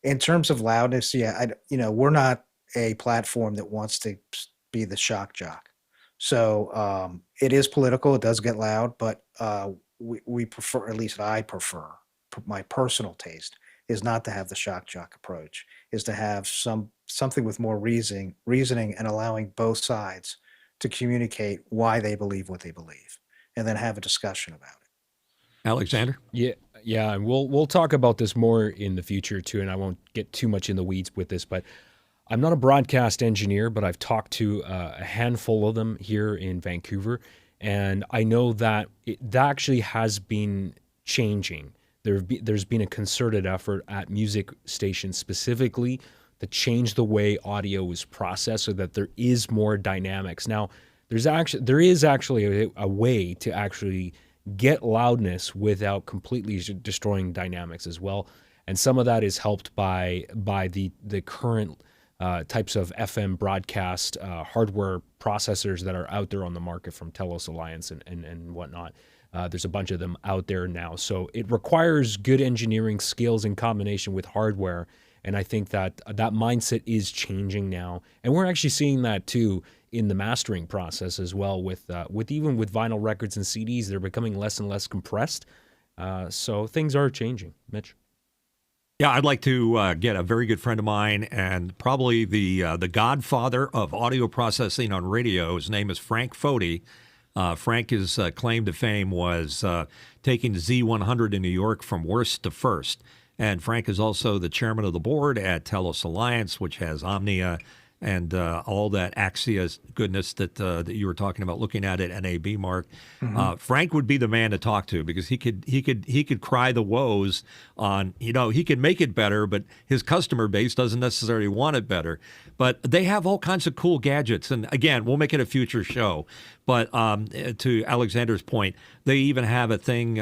in terms of loudness, yeah, we're not a platform that wants to be the shock jock. So it is political. It does get loud, but we prefer, at least I prefer, my personal taste is not to have the shock jock approach, is to have something with more reasoning and allowing both sides to communicate why they believe what they believe, and then have a discussion about it. Alexander? Yeah, and we'll talk about this more in the future too, and I won't get too much in the weeds with this, but I'm not a broadcast engineer, but I've talked to a handful of them here in Vancouver, and I know that that actually has been changing. There's been a concerted effort at music stations specifically to change the way audio is processed so that there is more dynamics. Now, there is actually a way to actually get loudness without completely destroying dynamics as well, and some of that is helped by the current types of FM broadcast hardware processors that are out there on the market from Telos Alliance and whatnot. There's a bunch of them out there now. So it requires good engineering skills in combination with hardware. And I think that mindset is changing now. And we're actually seeing that too in the mastering process as well with even with vinyl records and CDs. They're becoming less and less compressed. So things are changing. Mitch? Yeah, I'd like to get a very good friend of mine and probably the godfather of audio processing on radio. His name is Frank Foti. Frank's claim to fame was taking the Z100 in New York from worst to first. And Frank is also the chairman of the board at Telos Alliance, which has Omnia and all that Axia goodness that you were talking about, looking at it, NAB, Mark. Frank would be the man to talk to, because he could cry the woes on, he could make it better, but his customer base doesn't necessarily want it better. But they have all kinds of cool gadgets, and again, we'll make it a future show. But to Alexander's point, they even have a thing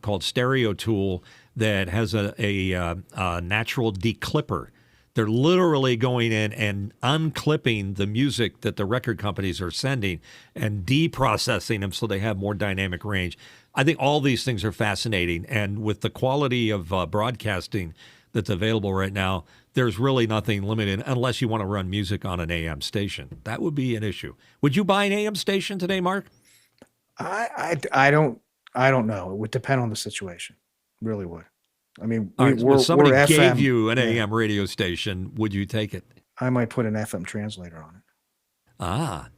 called Stereo Tool that has a natural declipper. They're literally going in and unclipping the music that the record companies are sending and deprocessing them so they have more dynamic range. I think all these things are fascinating. And with the quality of broadcasting that's available right now, there's really nothing limited unless you want to run music on an AM station. That would be an issue. Would you buy an AM station today, Mark? I don't know. It would depend on the situation. Really would. I mean, if somebody we're gave FM, you an AM radio station, would you take it? I might put an FM translator on it. Ah,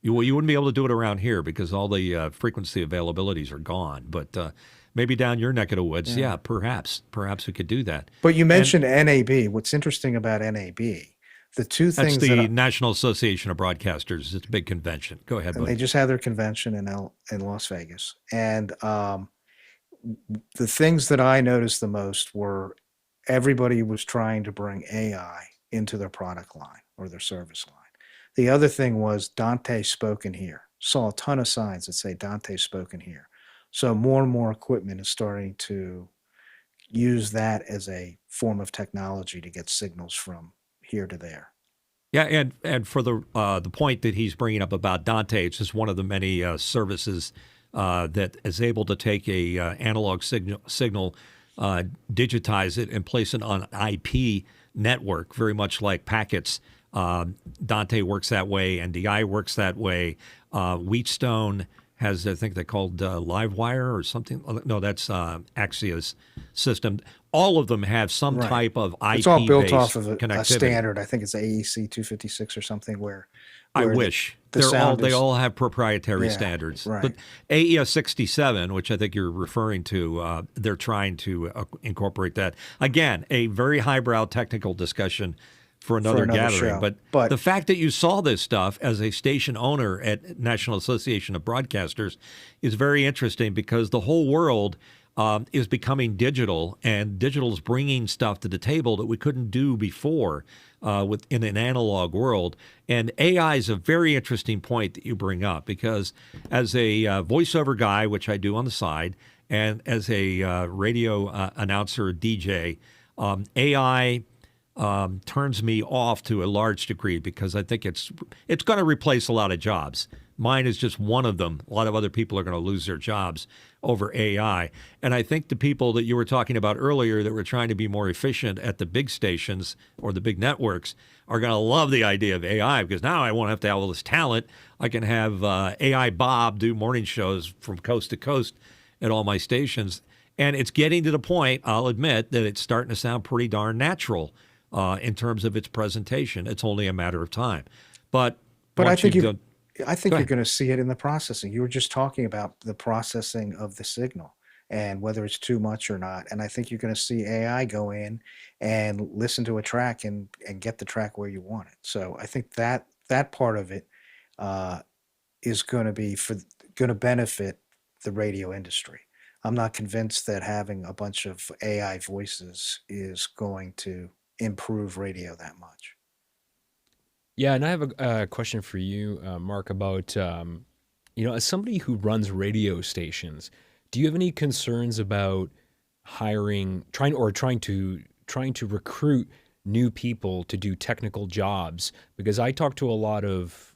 you wouldn't be able to do it around here because all the frequency availabilities are gone. But maybe down your neck of the woods, yeah, perhaps we could do that. But you mentioned NAB. What's interesting about NAB, the two things that's the National Association of Broadcasters. It's a big convention. Go ahead, buddy. They just had their convention in Las Vegas, and the things that I noticed the most were everybody was trying to bring AI into their product line or their service line. The other thing was Dante spoken here. Saw a ton of signs that say Dante spoken here. So more and more equipment is starting to use that as a form of technology to get signals from here to there. Yeah, and for the point that he's bringing up about Dante, it's just one of the many services that is able to take a analog signal, digitize it, and place it on an IP network, very much like packets. Dante works that way, NDI works that way. Wheatstone has, I think they called Livewire or something. No, that's Axia's system. All of them have some type of IP-based It's all built off of a standard. I think it's AEC 256 or something where I wish. They all have proprietary standards. Right. But AES 67, which I think you're referring to, they're trying to incorporate that. Again, a very highbrow technical discussion for another gathering. But the fact that you saw this stuff as a station owner at National Association of Broadcasters is very interesting, because the whole world is becoming digital, and digital is bringing stuff to the table that we couldn't do before in an analog world. And AI is a very interesting point that you bring up, because as a voiceover guy, which I do on the side, and as a radio announcer, DJ, AI turns me off to a large degree, because I think it's going to replace a lot of jobs. Mine is just one of them. A lot of other people are going to lose their jobs over AI. And I think the people that you were talking about earlier that were trying to be more efficient at the big stations or the big networks are going to love the idea of AI, because now I won't have to have all this talent. I can have AI Bob do morning shows from coast to coast at all my stations. And it's getting to the point, I'll admit, that it's starting to sound pretty darn natural in terms of its presentation. It's only a matter of time. But I think you're going to see it in the processing. You were just talking about the processing of the signal and whether it's too much or not. And I think you're going to see AI go in and listen to a track and get the track where you want it. So I think that part of it is going to benefit the radio industry. I'm not convinced that having a bunch of AI voices is going to improve radio that much. Yeah, and I have a question for you, Mark, about as somebody who runs radio stations, do you have any concerns about trying to recruit new people to do technical jobs? Because I talk to a lot of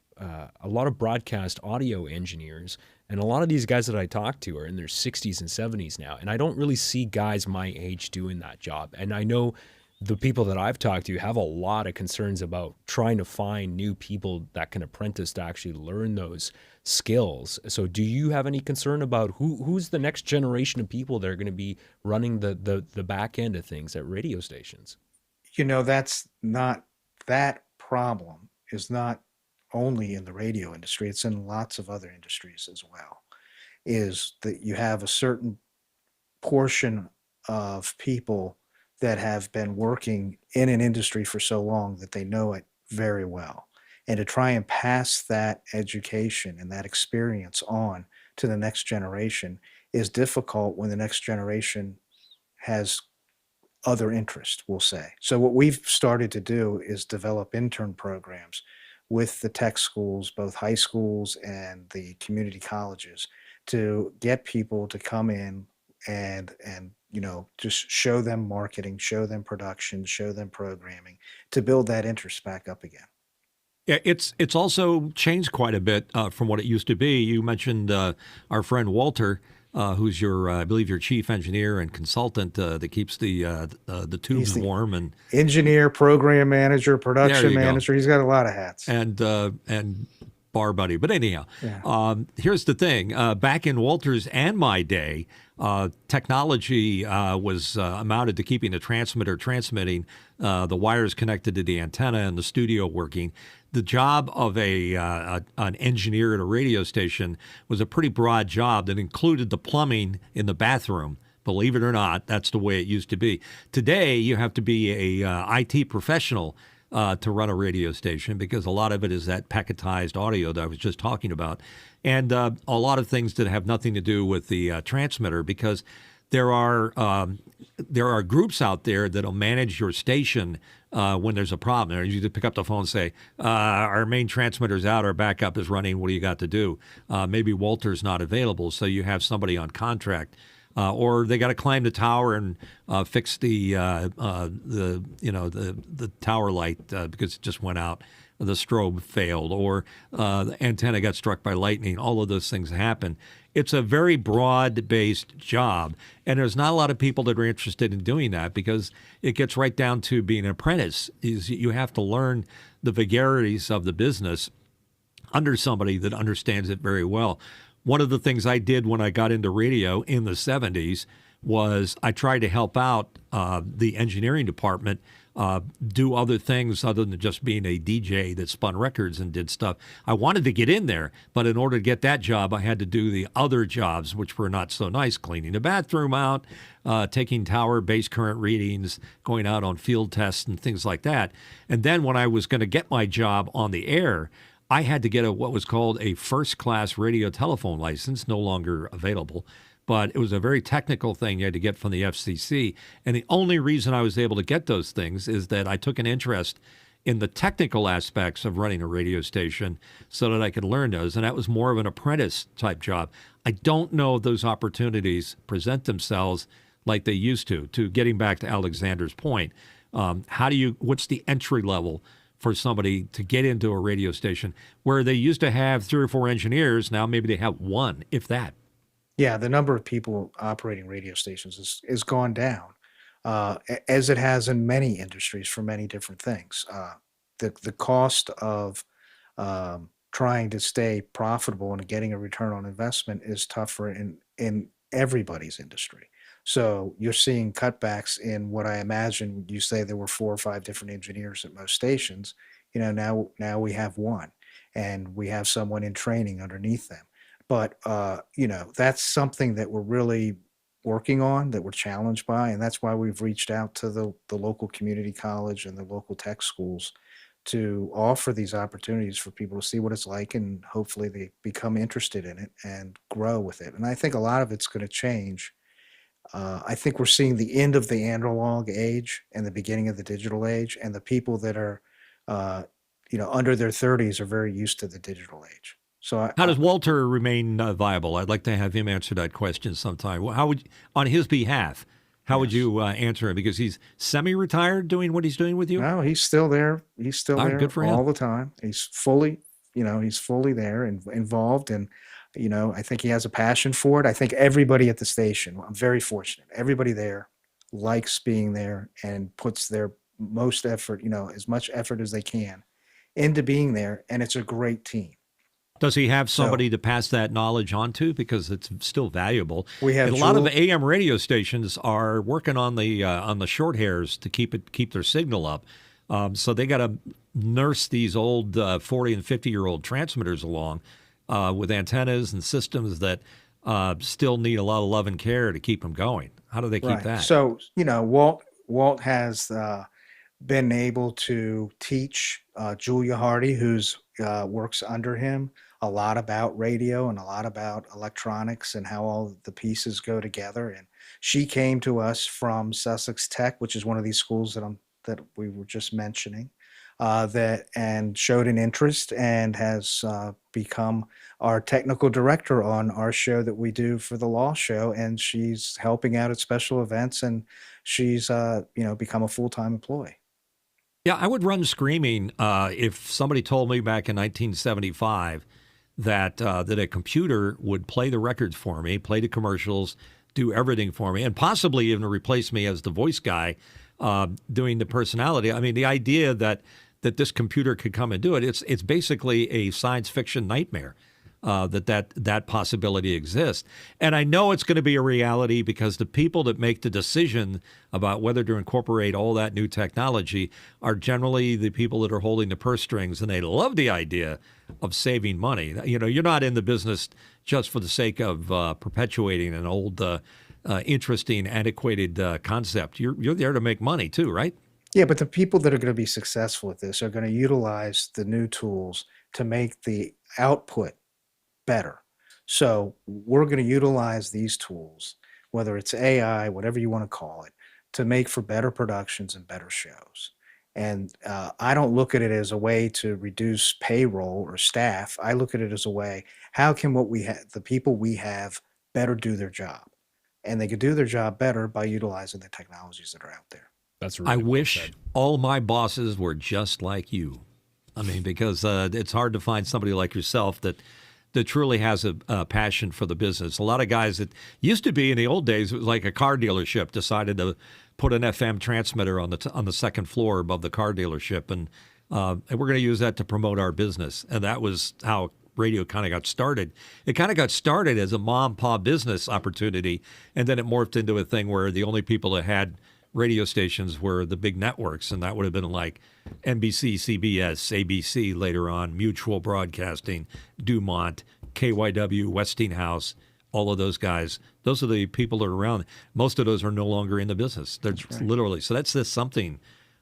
broadcast audio engineers, and a lot of these guys that I talk to are in their 60s and 70s now, and I don't really see guys my age doing that job. And I know the people that I've talked to have a lot of concerns about trying to find new people that can apprentice to actually learn those skills. So do you have any concern about who's the next generation of people that are going to be running the back end of things at radio stations? That problem is not only in the radio industry, it's in lots of other industries as well, is that you have a certain portion of people that have been working in an industry for so long that they know it very well. And to try and pass that education and that experience on to the next generation is difficult when the next generation has other interest, we'll say. So what we've started to do is develop intern programs with the tech schools, both high schools and the community colleges, to get people to come in and just show them marketing, show them production, show them programming, to build that interest back up again. Yeah, it's also changed quite a bit from what it used to be. You mentioned our friend Walter, who's your, I believe, your chief engineer and consultant that keeps the tubes warm, and engineer, program manager, production manager. He's got a lot of hats. And bar buddy. But anyhow, Yeah. Here's the thing. Back in Walter's and my day, technology was amounted to keeping the transmitter transmitting, the wires connected to the antenna, and the studio working. The job of an engineer at a radio station was a pretty broad job that included the plumbing in the bathroom. Believe it or not, that's the way it used to be. Today, you have to be a IT professional to run a radio station, because a lot of it is that packetized audio that I was just talking about, and a lot of things that have nothing to do with the transmitter, because there are groups out there that'll manage your station when there's a problem. You just pick up the phone and say, our main transmitter's out, our backup is running, what do you got to do? Maybe Walter's not available, so you have somebody on contract. Or they got to climb the tower and fix the tower light because it just went out. The strobe failed, or the antenna got struck by lightning. All of those things happen. It's a very broad-based job, and there's not a lot of people that are interested in doing that, because it gets right down to being an apprentice. You have to learn the vagaries of the business under somebody that understands it very well. One of the things I did when I got into radio in the 70s was I tried to help out the engineering department do other things other than just being a DJ that spun records and did stuff. I wanted to get in there, but in order to get that job, I had to do the other jobs, which were not so nice: cleaning the bathroom out, taking tower base current readings, going out on field tests and things like that. And then when I was going to get my job on the air, I had to get what was called a first-class radio telephone license, no longer available. But it was a very technical thing you had to get from the FCC. And the only reason I was able to get those things is that I took an interest in the technical aspects of running a radio station so that I could learn those. And that was more of an apprentice-type job. I don't know if those opportunities present themselves like they used to. To getting back to Alexander's point, what's the entry level for somebody to get into a radio station where they used to have 3 or 4 engineers? Now maybe they have 1, if that. Yeah, the number of people operating radio stations is gone down, as it has in many industries for many different things. The cost of trying to stay profitable and getting a return on investment is tougher in everybody's industry. So you're seeing cutbacks in what I imagine you say there were 4 or 5 different engineers at most stations. Now we have 1, and we have someone in training underneath them. But that's something that we're really working on, that we're challenged by, and that's why we've reached out to the local community college and the local tech schools to offer these opportunities for people to see what it's like, and hopefully they become interested in it and grow with it. And I think a lot of it's going to change. I think we're seeing the end of the analog age and the beginning of the digital age, and the people that are under their 30s are very used to the digital age. So how does Walter remain viable? I'd like to have him answer that question sometime. How would, on his behalf, how would you answer him? Because he's semi-retired doing what he's doing with you? No, he's still there. He's still there good for him. All the time. He's fully there and involved. And, I think he has a passion for it. I think everybody at the station, I'm very fortunate, everybody there likes being there and puts their most effort, as much effort as they can into being there. And it's a great team. Does he have somebody to pass that knowledge on to? Because it's still valuable. We have and a lot of AM radio stations are working on the short hairs to keep their signal up. So they got to nurse these old 40 and 50-year-old transmitters along with antennas and systems that still need a lot of love and care to keep them going. How do they keep that? So, Walt has been able to teach Julia Hardy, who's works under him, a lot about radio and a lot about electronics and how all the pieces go together. And she came to us from Sussex Tech, which is one of these schools that we were just mentioning, and showed an interest and has become our technical director on our show that we do for the law show. And she's helping out at special events, and she's become a full-time employee. Yeah, I would run screaming if somebody told me back in 1975 that a computer would play the records for me, play the commercials, do everything for me, and possibly even replace me as the voice guy doing the personality. I mean, the idea that this computer could come and do it, it's basically a science fiction nightmare. That possibility exists. And I know it's going to be a reality because the people that make the decision about whether to incorporate all that new technology are generally the people that are holding the purse strings, and they love the idea of saving money. You're not in the business just for the sake of perpetuating an old, interesting, antiquated concept. You're there to make money too, right? Yeah, but the people that are going to be successful at this are going to utilize the new tools to make the output better. So we're going to utilize these tools, whether it's AI, whatever you want to call it, to make for better productions and better shows. And I don't look at it as a way to reduce payroll or staff. I look at it as a way, how can the people we have better do their job? And they could do their job better by utilizing the technologies that are out there. That's really I well wish said. all my bosses were just like you. I mean, because it's hard to find somebody like yourself that truly has a passion for the business. A lot of guys that used to be in the old days, it was like a car dealership decided to put an FM transmitter on the second floor above the car dealership, and we're going to use that to promote our business. And that was how radio kind of got started. It kind of got started as a mom-pa business opportunity, and then it morphed into a thing where the only people that had radio stations were the big networks, and that would have been like NBC, CBS, ABC later on, Mutual Broadcasting, Dumont, KYW, Westinghouse, all of those guys. Those are the people that are around. Most of those are no longer in the business. They're literally. So that's just something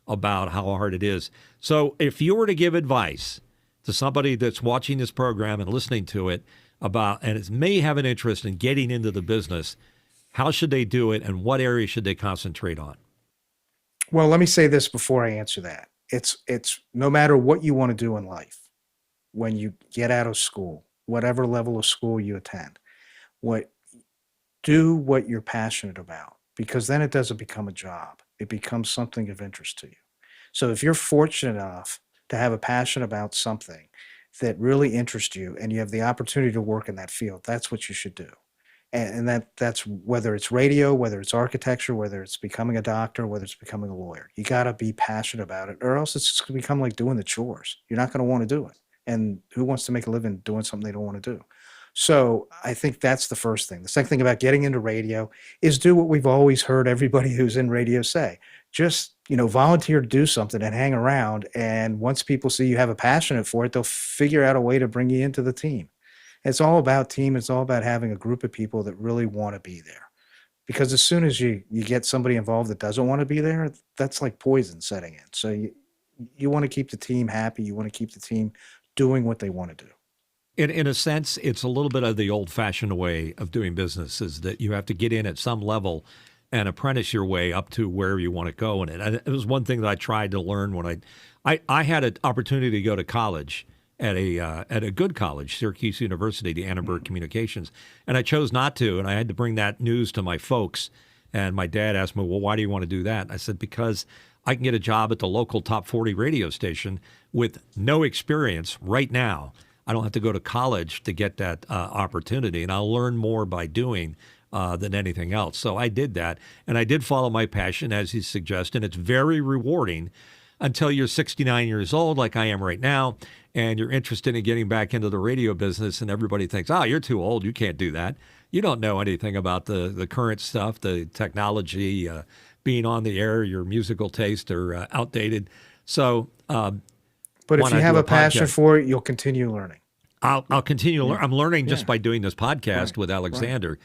about how hard it is. So if you were to give advice to somebody that's watching this program and listening to it and may have an interest in getting into the business, how should they do it, and what area should they concentrate on? Well, let me say this before I answer that. It's no matter what you want to do in life, when you get out of school, whatever level of school you attend, do what you're passionate about, because then it doesn't become a job. It becomes something of interest to you. So if you're fortunate enough to have a passion about something that really interests you and you have the opportunity to work in that field, that's what you should do. And that's whether it's radio, whether it's architecture, whether it's becoming a doctor, whether it's becoming a lawyer. You got to be passionate about it, or else it's just going to become like doing the chores. You're not going to want to do it. And who wants to make a living doing something they don't want to do? So I think that's the first thing. The second thing about getting into radio is do what we've always heard everybody who's in radio say. Just, volunteer to do something and hang around. And once people see you have a passion for it, they'll figure out a way to bring you into the team. It's all about team. It's all about having a group of people that really want to be there. Because as soon as you get somebody involved that doesn't want to be there, that's like poison setting in. So you want to keep the team happy. You want to keep the team doing what they want to do. In a sense, it's a little bit of the old-fashioned way of doing business, is that you have to get in at some level and apprentice your way up to where you want to go. And it was one thing that I tried to learn when I had an opportunity to go to college at a good college, Syracuse University, the Annenberg Communications, and I chose not to, and I had to bring that news to my folks. And my dad asked me, "Well, why do you want to do that?" And I said, "Because I can get a job at the local top 40 radio station with no experience right now. I don't have to go to college to get that opportunity, and I'll learn more by doing than anything else." So I did that, and I did follow my passion, as you suggest, and it's very rewarding until you're 69 years old, like I am right now, and you're interested in getting back into the radio business, and everybody thinks, "Oh, you're too old. You can't do that. You don't know anything about the current stuff, the technology, being on the air. Your musical tastes are outdated." So But if want you to have do a passion podcast. for it, you'll continue learning. I'll continue to learn. I'm learning just Yeah. by doing this podcast Right. with Alexander.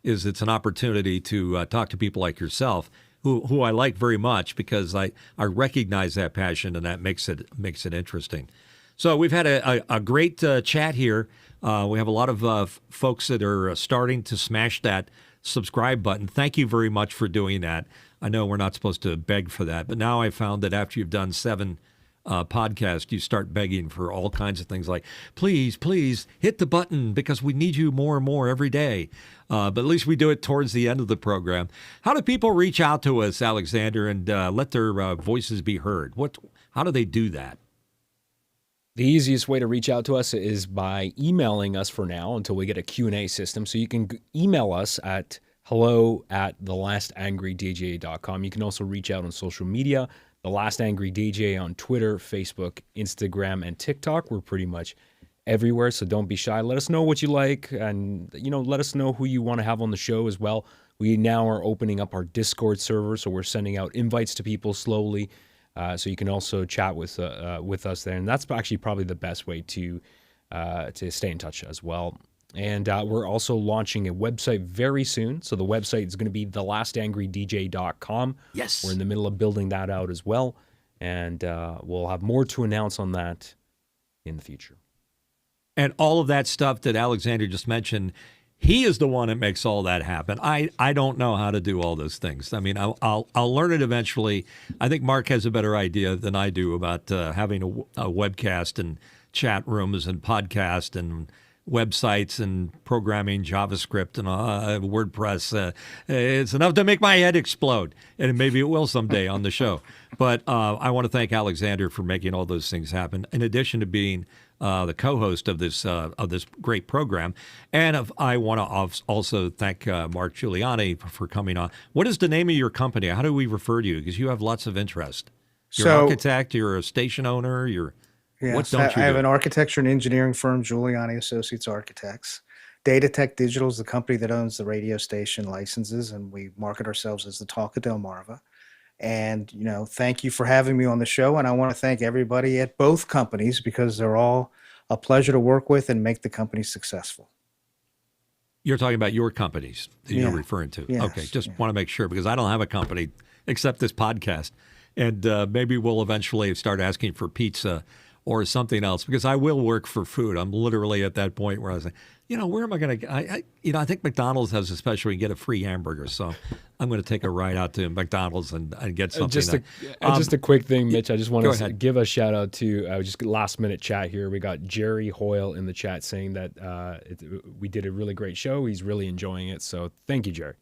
Is it's an opportunity to talk to people like yourself, who I like very much because I recognize that passion and that makes it interesting. So we've had a great chat here. We have a lot of folks that are starting to smash that subscribe button. Thank you very much for doing that. I know we're not supposed to beg for that, but now I found that after you've done 7 podcast, you start begging for all kinds of things like, please hit the button because we need you more and more every day. But at least we do it towards the end of the program. How do people reach out to us, Alexander, and let their voices be heard? How do they do that? The easiest way to reach out to us is by emailing us for now until we get a Q&A system. So you can email us at hello@thelastangrydj.com. You can also reach out on social media. The Last Angry DJ on Twitter, Facebook, Instagram, and TikTok. We're pretty much everywhere, so don't be shy. Let us know what you like, and let us know who you want to have on the show as well. We now are opening up our Discord server, so we're sending out invites to people slowly, so you can also chat with us there. And that's actually probably the best way to stay in touch as well. And we're also launching a website very soon. So the website is going to be thelastangrydj.com. Yes. We're in the middle of building that out as well. And we'll have more to announce on that in the future. And all of that stuff that Alexander just mentioned, he is the one that makes all that happen. I don't know how to do all those things. I mean, I'll learn it eventually. I think Mark has a better idea than I do about having a webcast and chat rooms and podcast and websites and programming JavaScript and WordPress. It's enough to make my head explode, and maybe it will someday on the show. But I want to thank Alexander for making all those things happen, in addition to being the co-host of this great program. And I want to also thank Mark Giuliani for coming on. What is the name of your company? How do we refer to you? Because you have lots of interest. You're an architect, you're a station owner, Yes, what don't you I have do? an architecture and engineering firm, Giuliani Associates Architects. Data Tech Digital is the company that owns the radio station licenses, and we market ourselves as the Talk of Delmarva. And, thank you for having me on the show. And I want to thank everybody at both companies because they're all a pleasure to work with and make the company successful. You're talking about your companies that you're referring to. Yes, Okay, just want to make sure because I don't have a company except this podcast. And maybe we'll eventually start asking for pizza or something else because I will work for food. I'm literally at that point where I was like, where am I going to? I think McDonald's has a special. You get a free hamburger, so I'm going to take a ride out to McDonald's and get something. Just a quick thing, Mitch. I just want to ahead. give a shout out to just last minute chat here. We got Jerry Hoyle in the chat saying that we did a really great show. He's really enjoying it. So thank you, Jerry.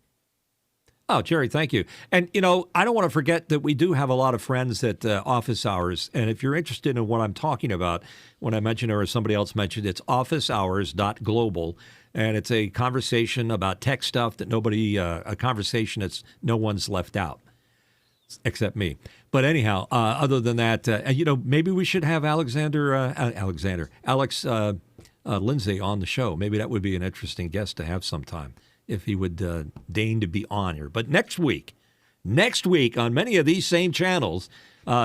Oh, Jerry, thank you. And, I don't want to forget that we do have a lot of friends at office hours. And if you're interested in what I'm talking about, when I mentioned it or somebody else mentioned it's officehours.global. And it's a conversation about tech stuff that a conversation that's no one's left out except me. But anyhow, other than that, maybe we should have Alex Lindsay on the show. Maybe that would be an interesting guest to have sometime, if he would deign to be on here. But next week on many of these same channels,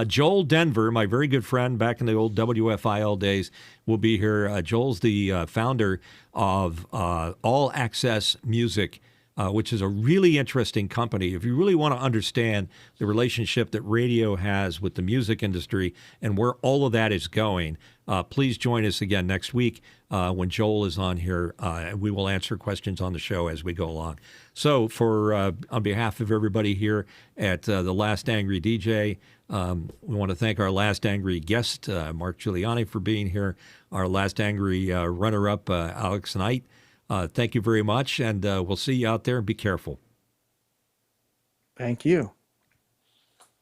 Joel Denver, my very good friend back in the old WFIL days, will be here. Joel's the founder of All Access Music, which is a really interesting company. If you really want to understand the relationship that radio has with the music industry and where all of that is going, please join us again next week when Joel is on here. We will answer questions on the show as we go along. So on behalf of everybody here at The Last Angry DJ, we want to thank our last angry guest, Mark Giuliani, for being here, our last angry runner-up, Alex Knight. Thank you very much, and we'll see you out there. Be careful. Thank you.